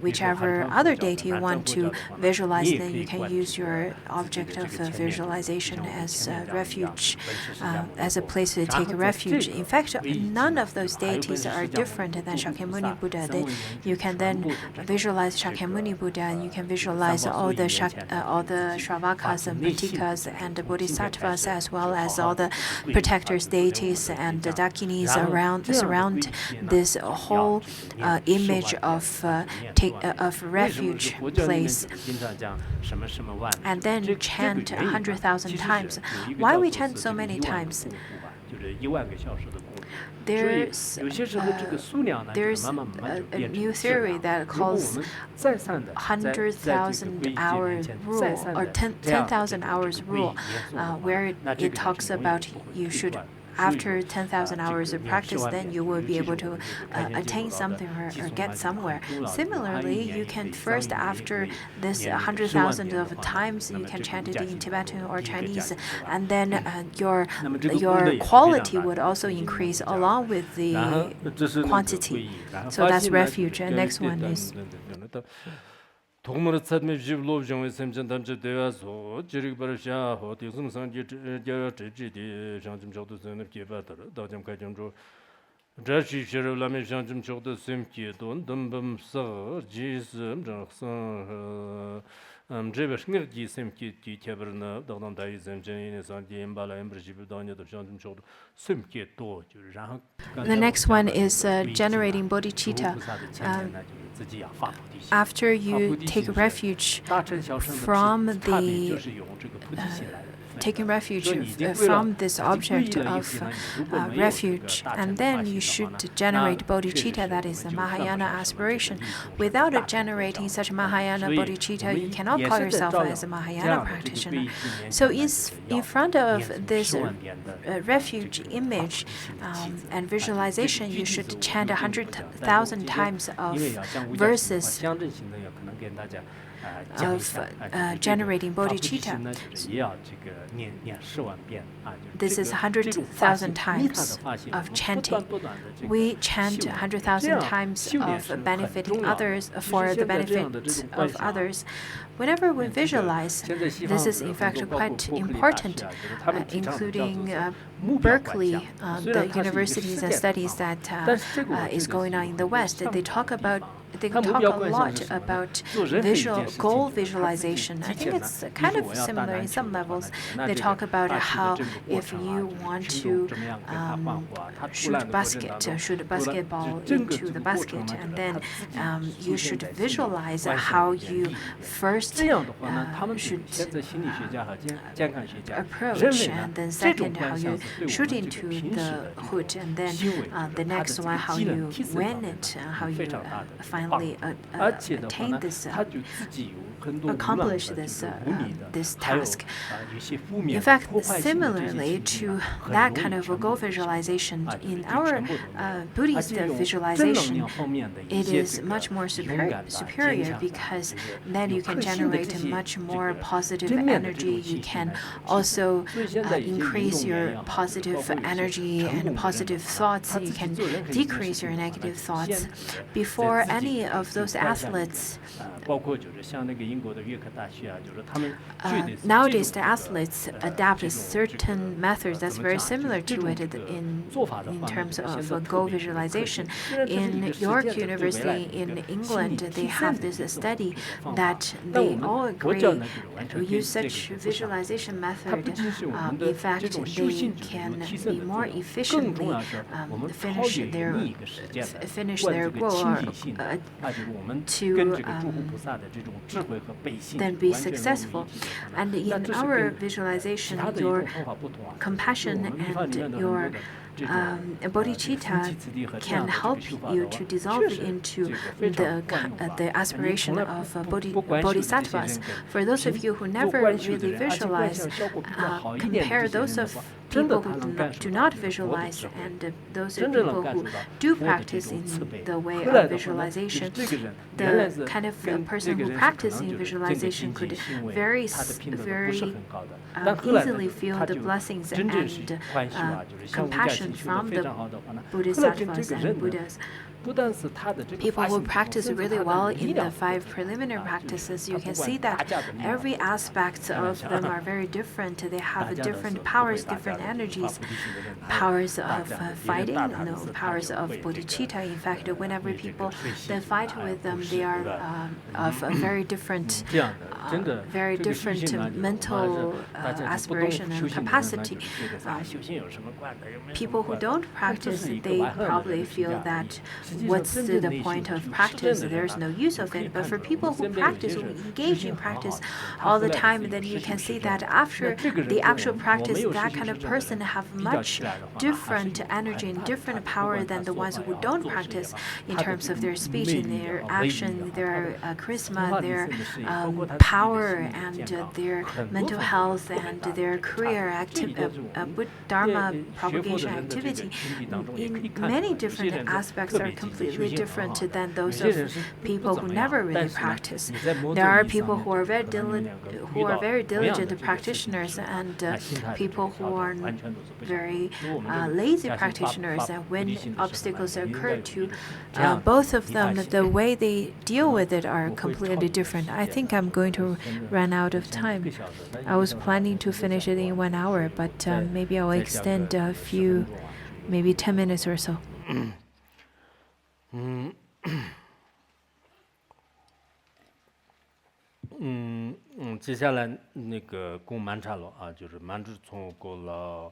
whichever other deity you want to visualize, then you can use your object of visualization as a refuge, as a place to take refuge. In fact, none of those deities are different than Shakyamuni Buddha. You can then visualize Shakyamuni Buddha, and you can visualize all the Shravakas and Patikas and the Bodhisattvas, as well as all the protectors, deities, and the Dakinis surround this whole image of refuge place, and then chant 100,000 times. Why we chant so many times? There's a new theory that calls 100,000 hour rule, or 10,000 hours rule, where it talks about you should, after 10,000 hours of practice, then you will be able to attain something or get somewhere. Similarly, you can first, after this 100,000 of times, you can chant it in Tibetan or Chinese, and then your quality would also increase along with the quantity. So that's refuge. And next one is 동물의 삶의 집로 정의 샘전 담제 되어서 지릭 버르샤 호티 숨상지 저지디 장좀 저도 선을 개바들 다점 가정조 자시 시르라메 장좀 저도 샘기 돈 덤범서 지슴 정선 제베 신경기 샘기 디케버나 도던 다이 샘전에 산디 발라 엠브지브 다녀도 장좀 저도 샘기 또 The next one is generating bodhicitta. After you take refuge from taking refuge from this object of refuge, and then you should generate bodhicitta, that is the Mahayana aspiration. Without generating such Mahayana bodhicitta, you cannot call yourself as a Mahayana practitioner. So in front of this refuge image and visualization, you should chant 100,000 times of verses of generating bodhicitta. This is 100,000 times of chanting. We chant 100,000 times of benefiting others for the benefit of others. Whenever we visualize, this is in fact quite important, including Berkeley, the universities and studies that is going on in the West. They talk a lot about goal visualization. I think it's kind of similar in some levels. They talk about how if you want to shoot a basketball into the basket, and then you should visualize how you first should approach, and then second how you shoot into the hood, and then the next one how you win it, how you finally attain this, accomplish this task. In fact, similarly to that kind of a goal visualization, in our Buddhist visualization, it is much more superior, because then you can generate a much more positive energy. You can also increase your positive energy and positive thoughts. You can decrease your negative thoughts. Before any of those athletes Nowadays, the athletes adapt certain methods that's very similar to it in terms of goal visualization. In York University in England, they have this study that they all agree use such visualization method. In fact, they can be more efficiently finish their goal or to then be successful. And in our visualization, your compassion and your bodhicitta can help you to dissolve into the aspiration of bodhisattvas. For those of you who never really visualize, compare those of people who do not visualize and those of people who do practice in the way of visualization. The kind of person who practices visualization could very easily feel the blessings and compassion from the bodhisattvas and Buddhas. People who practice really well in the 5 preliminary practices, you can see that every aspect of them are very different. They have different powers, different energies, powers of fighting, powers of bodhicitta. In fact, whenever people then fight with them, they are of a very different mental aspiration and capacity. People who don't practice, they probably feel that what's the point of practice? There's no use of it. But for people who practice, who engage in practice all the time, then you can see that after the actual practice, that kind of person have much different energy and different power than the ones who don't practice in terms of their speech and their action, their charisma, their power, and their mental health, and their career Dharma propagation activity. In many different aspects are completely different than those of people who never really practice. There are people who are very diligent practitioners and people who are very lazy practitioners. And when obstacles occur to both of them, the way they deal with it are completely different. I think I'm going to run out of time. I was planning to finish it in 1 hour, but maybe I'll extend a few, maybe 10 minutes or so. 接下来那个供满茶了啊，就是满足从过了。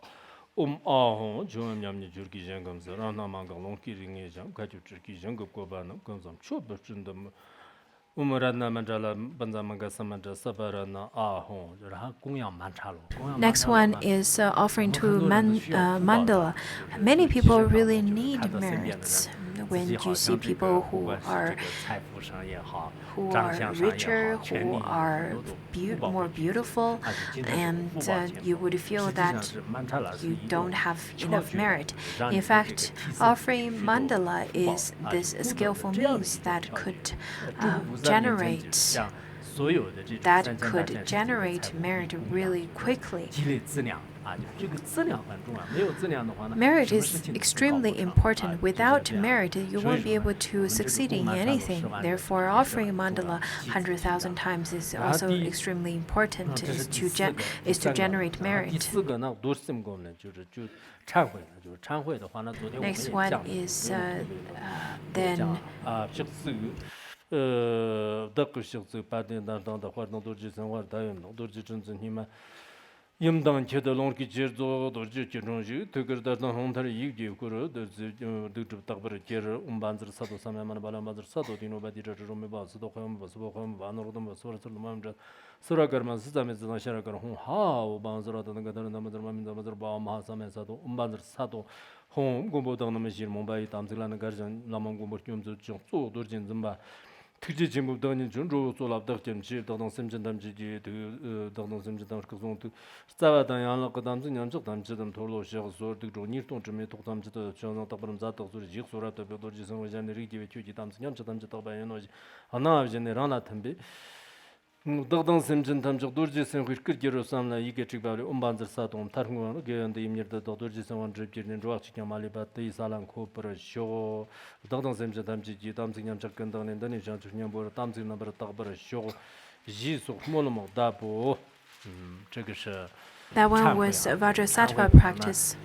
红就俺们就给人公司让他们搞龙给人家讲，快就只给人个过半了，跟咱们确不真的么。Next one is offering to mandala. Many people really need merits. When you see people who are richer, who are more beautiful, and you would feel that you don't have enough merit. In fact, offering mandala is this skillful means that could generate merit really quickly. Merit is extremely important. Without merit, you won't be able to succeed in anything. Therefore, offering mandala 100,000 times is also extremely important. Is to generate merit. Next one is then. Yimdan cheda longki jerzo dorje chirongji tögörda hontar yigje kuru dödüp taqbir ker umbanzır sado samyaman balamazır sado dino badira romi bas do kham bas bo kham banordum bas sorsul mamja sura garmaz zamezdan shara gar hon ha o banzıra da gadar namazır mamin namazır ba ma samya sado umbanzır sado hon gombodan namazir mumbai tamzılan garjan lamam gombor kyomzu zo dorjin zimba 특지 진부더니 준로 솔압덕점 지 더동 심진담지지 더동 심진담 그송도 싸와단 양락 담지 냠적 담지든 돌로시고 소득 조니통쯤에 독담지도 전원 답은 자덕 소리 지 소라도 배도지 성원자네 리기베 주지 담지 냠적 담지 더바이노지 하나 아버지네 라나 탐비 더동 심진담적 도르지선 그르기로 삼나 이게 찍바리 um반들 사동 다른 거는 게는데 임녀도 도르지선 원주지는 조악치냐 말리바트 이살랑 코퍼레쇼 더동 심진담지 담지 냠적 근동는 더니 장주년 보러 담지 넘버 딱버레쇼 That one was Vajrasattva practice.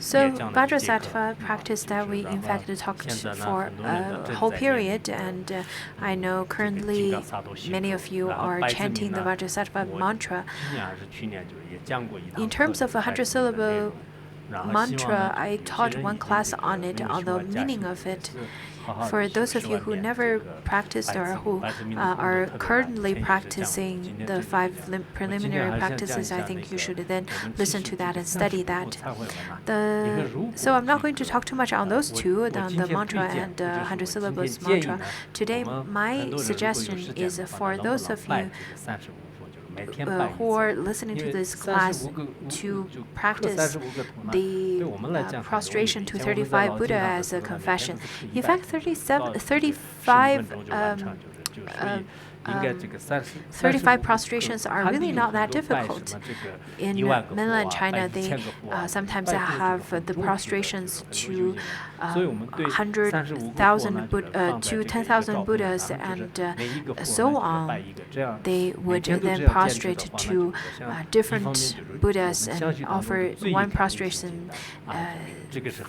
So Vajrasattva practice that we in fact talked for a whole period, and I know currently many of you are chanting the Vajrasattva mantra. In terms of a 100-syllable mantra, I taught one class on it, on the meaning of it. For those of you who never practiced or who are currently practicing the 5 preliminary practices, I think you should then listen to that and study that. So I'm not going to talk too much on those two, the mantra and 100 syllables mantra. Today, my suggestion is for those of you who are listening to this class to practice the prostration to 35 Buddha as a confession. In fact, 35 prostrations are really not that difficult. In mainland China, they sometimes have the prostrations to 100,000 to 10,000 Buddhas and so on. They would then prostrate to different Buddhas and offer one prostration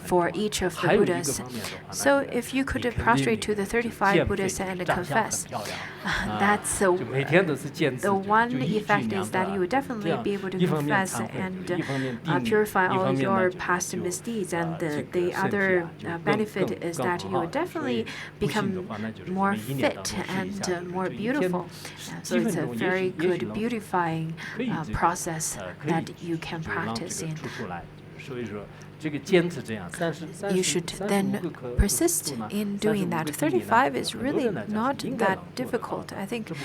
for each of the Buddhas. So if you could prostrate to the 35 Buddhas and confess, that's the one effect is that you would definitely be able to confess and purify all your past misdeeds. And the other benefit is that you would definitely become more fit and more beautiful. So it's a very good beautifying process that you can practice in. You should then persist in doing that. 35 is really not that difficult. I think the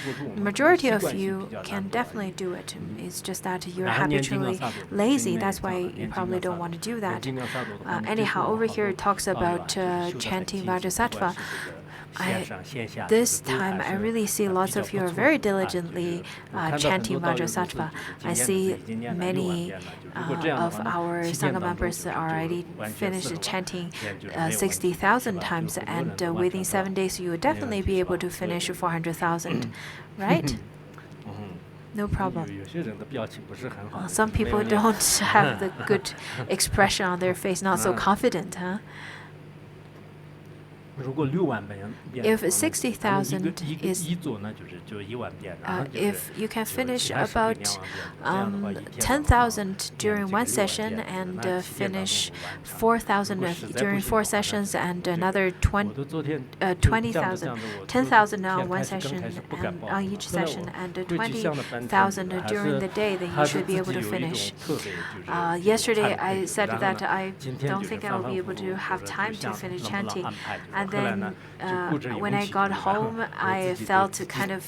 majority of you can definitely do it. It's just that you're habitually lazy. That's why you probably don't want to do that. Anyhow, over here it talks about chanting Vajrasattva. This time, I really see lots of you are very diligently chanting Vajrasattva. I see many of our Sangha members already finished chanting 60,000 times, and within 7 days, you will definitely be able to finish 400,000, right? No problem. Some people don't have the good expression on their face, not so confident, huh? If 60,000 is, if you can finish about 10,000 during one session and finish 4,000 during 4 sessions and another 20,000, 10,000 on one session and on each session and 20,000 during the day, then you should be able to finish. Yesterday I said that I don't think I will be able to have time to finish chanting. And then when I got home, I felt kind of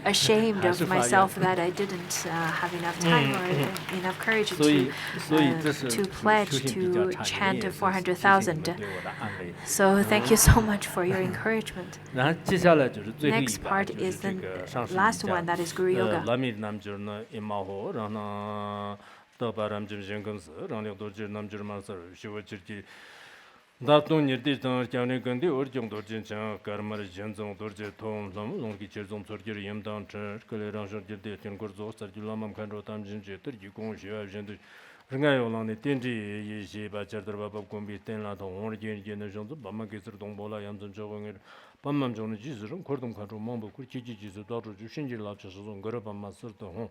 ashamed of myself that I didn't have enough time or enough courage to pledge to chant 400,000. So thank you so much for your encouragement. Next part is the last one, that is Guru Yoga. 다돈 일대 장에 근데 어정 도진 장 가르마르 전정 도르제 통 롱기 제종 소르기를 염당 저 그래랑 저들대 전거조 서줄라만 간로 담진제 들기 공시와 전도 ring아요랑네 텐지 예시 바저더바 법공비 텐라도 오르게게는 정도 밤마게서 동보라 염전 저공을 밤맘 정의 지스름 거동 간로 몸부 지지지스 도로 주신질 라쳐서 거러 밤마 쓸도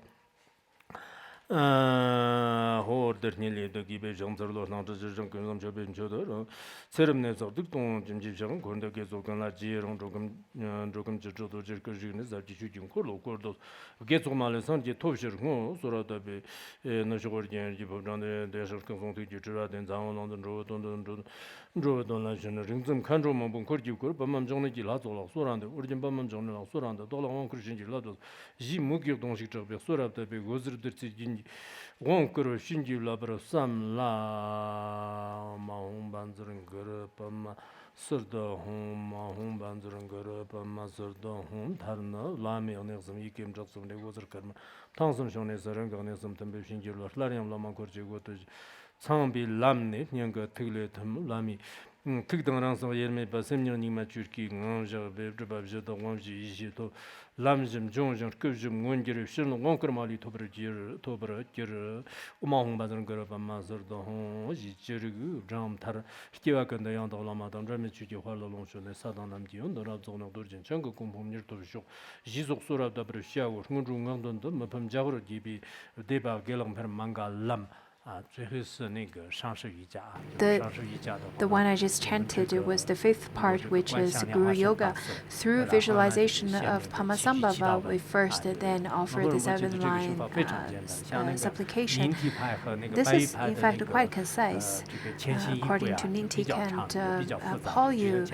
호르더니리 도기베 정서로 나저정 근검 저변 저도 세름내서 득동 짐집정 건도 계속 간라지랑 조금 저도 저거지는 자지 좀 걸로 걸도 계속 말해서 이제 토시르고 소라다베 너저거지 기본에 대해서 공통되지 주라된 장원원도 로돈라는 링좀 칸로만 본 거지고 밤만 정리지 라도라 소란데 우리 좀 밤만 정리라 소란데 돌아온 그러신지 라도 지 무기 동식 저be 소라다베 고즈르들지 원크로 신지라브로 삼라 마홍반즈른 거르 밤마 서도 홍마 홍반즈른 거르 밤마 서도 홍 다르나 라메 오네스음 이김 적숨 내고즈르 카르마 당선 쇼네서런 거네스음 덤베 신지로 라리암 라만 거지고 또 상비 람네 냥거 특례 덤 라미 특정랑서 예매 바셈년님마 줄기 응저 베브바브저 원지 이시도 람즘 종종 급좀 원기를 실는 원크마리 토브르지르 토브르지르 우마홍 받는 거라 밤마서도 지르그 잠타르 스티와건데 양도라마던 점에 주지 활로롱쇼네 사단남지온 너라존의 도진 전국 공범일 도쇼 지속 소라다 브르시아고 흥중강돈도 머품자고로 기비 데바 gelangper mangalam The one I just chanted was the fifth part, which is Guru Yoga. Through visualization of Pamasambhava, we first then offer the 7-line supplication. This is, in fact, quite concise. According to Nintik and Paul Yu,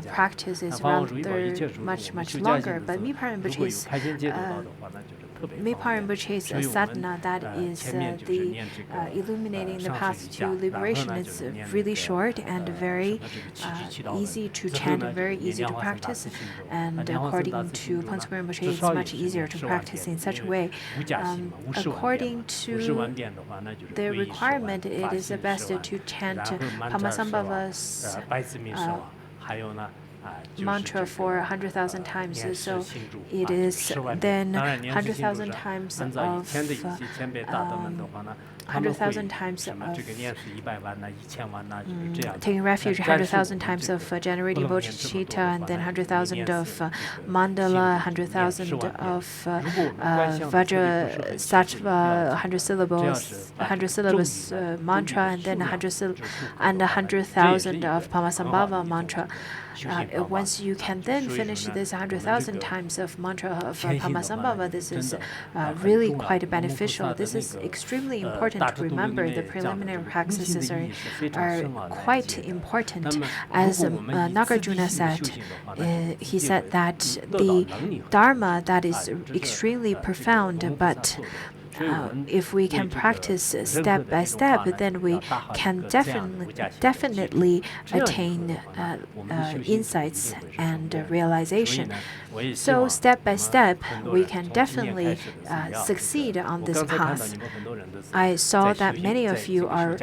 practice is rather much longer. But Mipa Rinpoche's sadhana, that is the illuminating the path to liberation, is really short and very easy to chant and very easy to practice. And according to Phuntsok Rinpoche, it's much easier to practice in such a way. According to the requirement, it is best to chant Pamasambhava's mantra for 100,000 times, so it is then 100,000 times of 100,000 times of taking refuge, 100,000 times of generating bodhicitta, and then 100,000 of mandala, 100,000 of vajra sattva, 100 syllables mantra, and then 100,000 of Pamasambhava mantra. Once you can then finish this 100,000 times of mantra of Pamasambhava, this is really quite beneficial. This is extremely important to remember. The preliminary practices are quite important. As Nagarjuna said, he said that the Dharma, that is extremely profound, but if we can practice step by step, then we can definitely attain insights and realization. So step by step, we can definitely succeed on this path. I saw that many of you are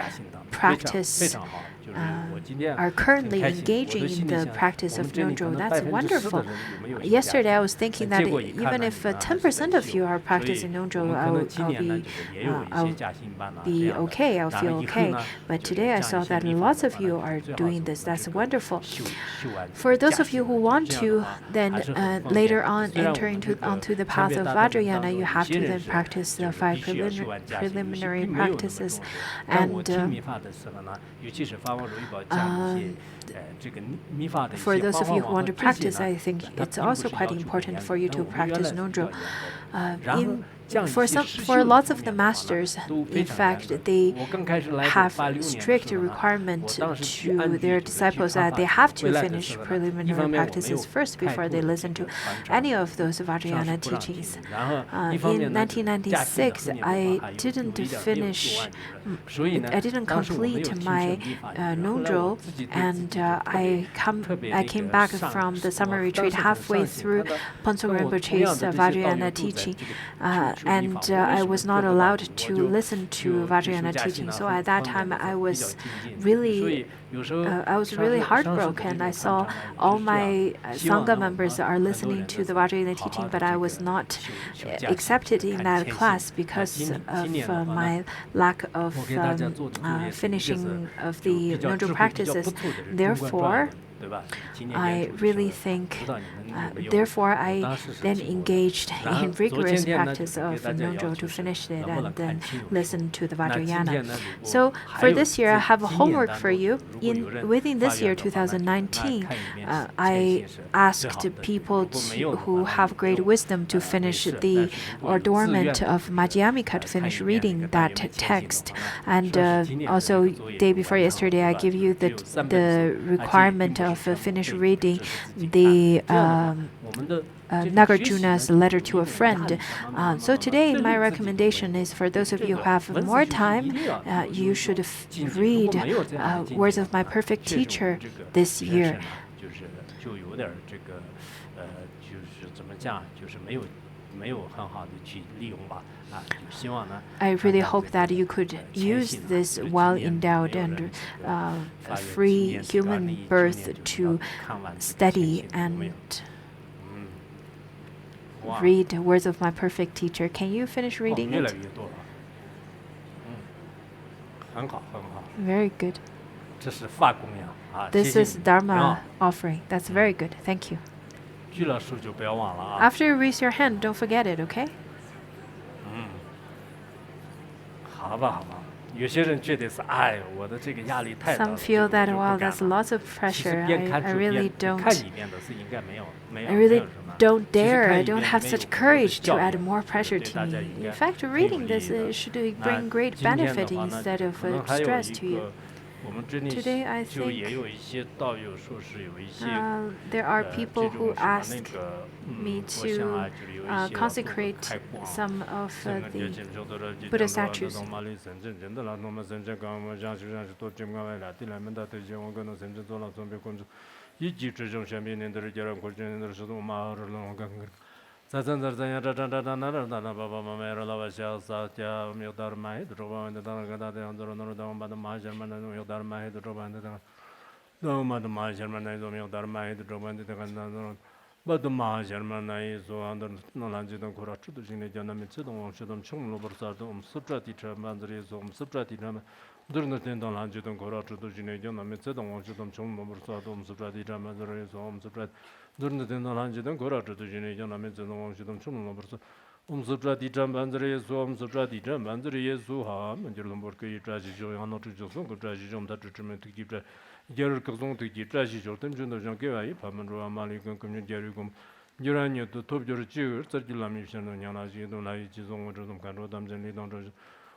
currently engaging in the practice of Nongzho. That's wonderful. Yesterday, I was thinking that even if 10% of you are practicing Nongzho, I'll be okay, I'll feel okay. But today, I saw that lots of you are doing this. That's wonderful. For those of you who want to then later on enter onto the path of Vajrayana, you have to then practice the 5 preliminary practices. And for those of you who want to practice, I think it's also quite important for you to practice Nongzho. For lots of the masters, in fact, they have strict requirement to their disciples that they have to finish preliminary practices first before they listen to any of those Vajrayana teachings. In 1996, I didn't complete my Nongzho, and I came back from the summer retreat halfway through Phuntsok Rinpoche's Vajrayana teaching. And I was not allowed to listen to Vajrayana teaching. So at that time, I was really heartbroken. I saw all my Sangha members are listening to the Vajrayana teaching, but I was not accepted in that class because of my lack of finishing of the Nongzho practices. Therefore, I really think, therefore, I then engaged in rigorous practice of Nongzho to finish it and then listen to the Vajrayana. So for this year, I have a homework for you. Within this year, 2019, I asked people who have great wisdom to finish the adornment of Madhyamika, to finish reading that text. And also, day before yesterday, I give you the requirement of finish reading the Nagarjuna's letter to a friend. So today, my recommendation is for those of you who have more time, you should read Words of My Perfect Teacher this year. 没有很好的去利用吧。希望呢。I really hope that you could use this well-endowed and free human birth to study and read Words of My Perfect Teacher. Can you finish reading 越来 it? 越多了。很好，很好。 Very good. 这是发供养啊。 This 谢 is 谢你。 Dharma offering. That's very good. Thank you. 举了手就不要忘了啊。 After you raise your hand, don't forget it, okay? 好吧，好吧。有些人觉得是，哎，我的这个压力太大了， Some feel 我 that, 就不 wow, 敢 that's 了。 lots of 其实 pressure. 边看 I 书 really 边看 don't. 一遍的是应该没有 I really 什么。 don't 其实 dare. 看 I 一遍 don't 里 have 面有 such 很多的 courage to 教 add 养 more 对 pressure 对 to 大家 me. 应该 In fact, 很有 reading 意 this 义的。 should 那 bring great 今天的 benefit 话呢， instead of 可能还有 stress 一 to you. 个，我们这里 Today, I 就 think 也有一些道友说是有一些 there are 这 people 种 who 什么那 asked 个 me 佛像 to 啊，就是有一些要做个 consecrate 开光。 some of 圣人节 the 前受到了 Buddha statues. 马里神真真的了，那么神真刚我讲就像是多金刚外来，第来门的对见我可能神真做了准备工作，一级之中选民年的家人国家人的是我马儿了我刚刚。 在咱呀，这爸爸妈妈老百姓撒家没有到买的，周边的当个大的样子，那当把的马先们那种有到买的周边的当，那么的马先们那种没有到买的周边的当那种，把的马先们那一说安的那蓝鸡蛋苦了，吃的今天叫那么自动往自动穷了不是的，我们十抓地车班子里说我们十抓地车嘛。 들 는 던 한주던 거라주도 지내죠. 남의 제동 원주던 좀 넘어서도 엄습라디 자마저에서 엄습라 들 던 한주던 거라주도 지내죠. 남의 제동 원주던 좀 넘어서 엄습라디 자마저에서 엄습라디 자마저에서 하 먼저는 뭐그 자지죠. 하나 주죠서 그 자지 좀 다주면 되기 자 결을 걱정 되기 자지죠. tem준도 좀 개와이 밤으로 아마리 금금 결이고 유란이도 톱저를 찌을 저질라미 시는 양아지도 나이 지송을 좀 가로 담전리 동저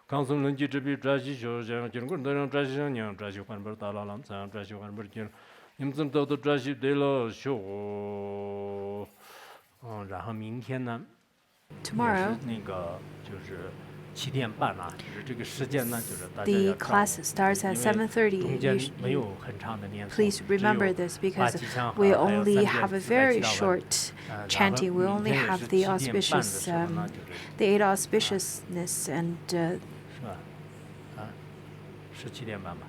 강성는 지집이 자시죠. 제가 지금 그런 자시냐 자시 관벌 달라람 산 자시 관벌 길 임선도도 자시 되了 쇼. 然后明天呢 Tomorrow, 那个就是7点半啊，就是这个时间呢，就是大家 the 要 class starts at 7:30. 中 You 间 sh- 没有很长的念诵， Please remember this because we only have a very short chanting. We only have the auspicious, the 8 auspiciousness and 是吧？是7点半吧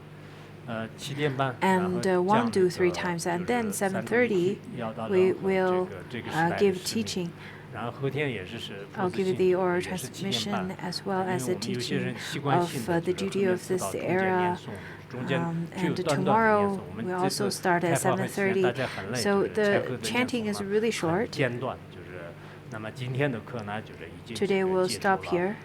？7点半 and one do 3 times, and then 7:30 we will give teaching. 然后后天也是 I'll give you the oral transmission as well as the teaching of the duty of this era. And tomorrow we also start at 7:30. So the chanting is really short. 间断就是，那么今天的课呢，就是已经 Today we'll stop here.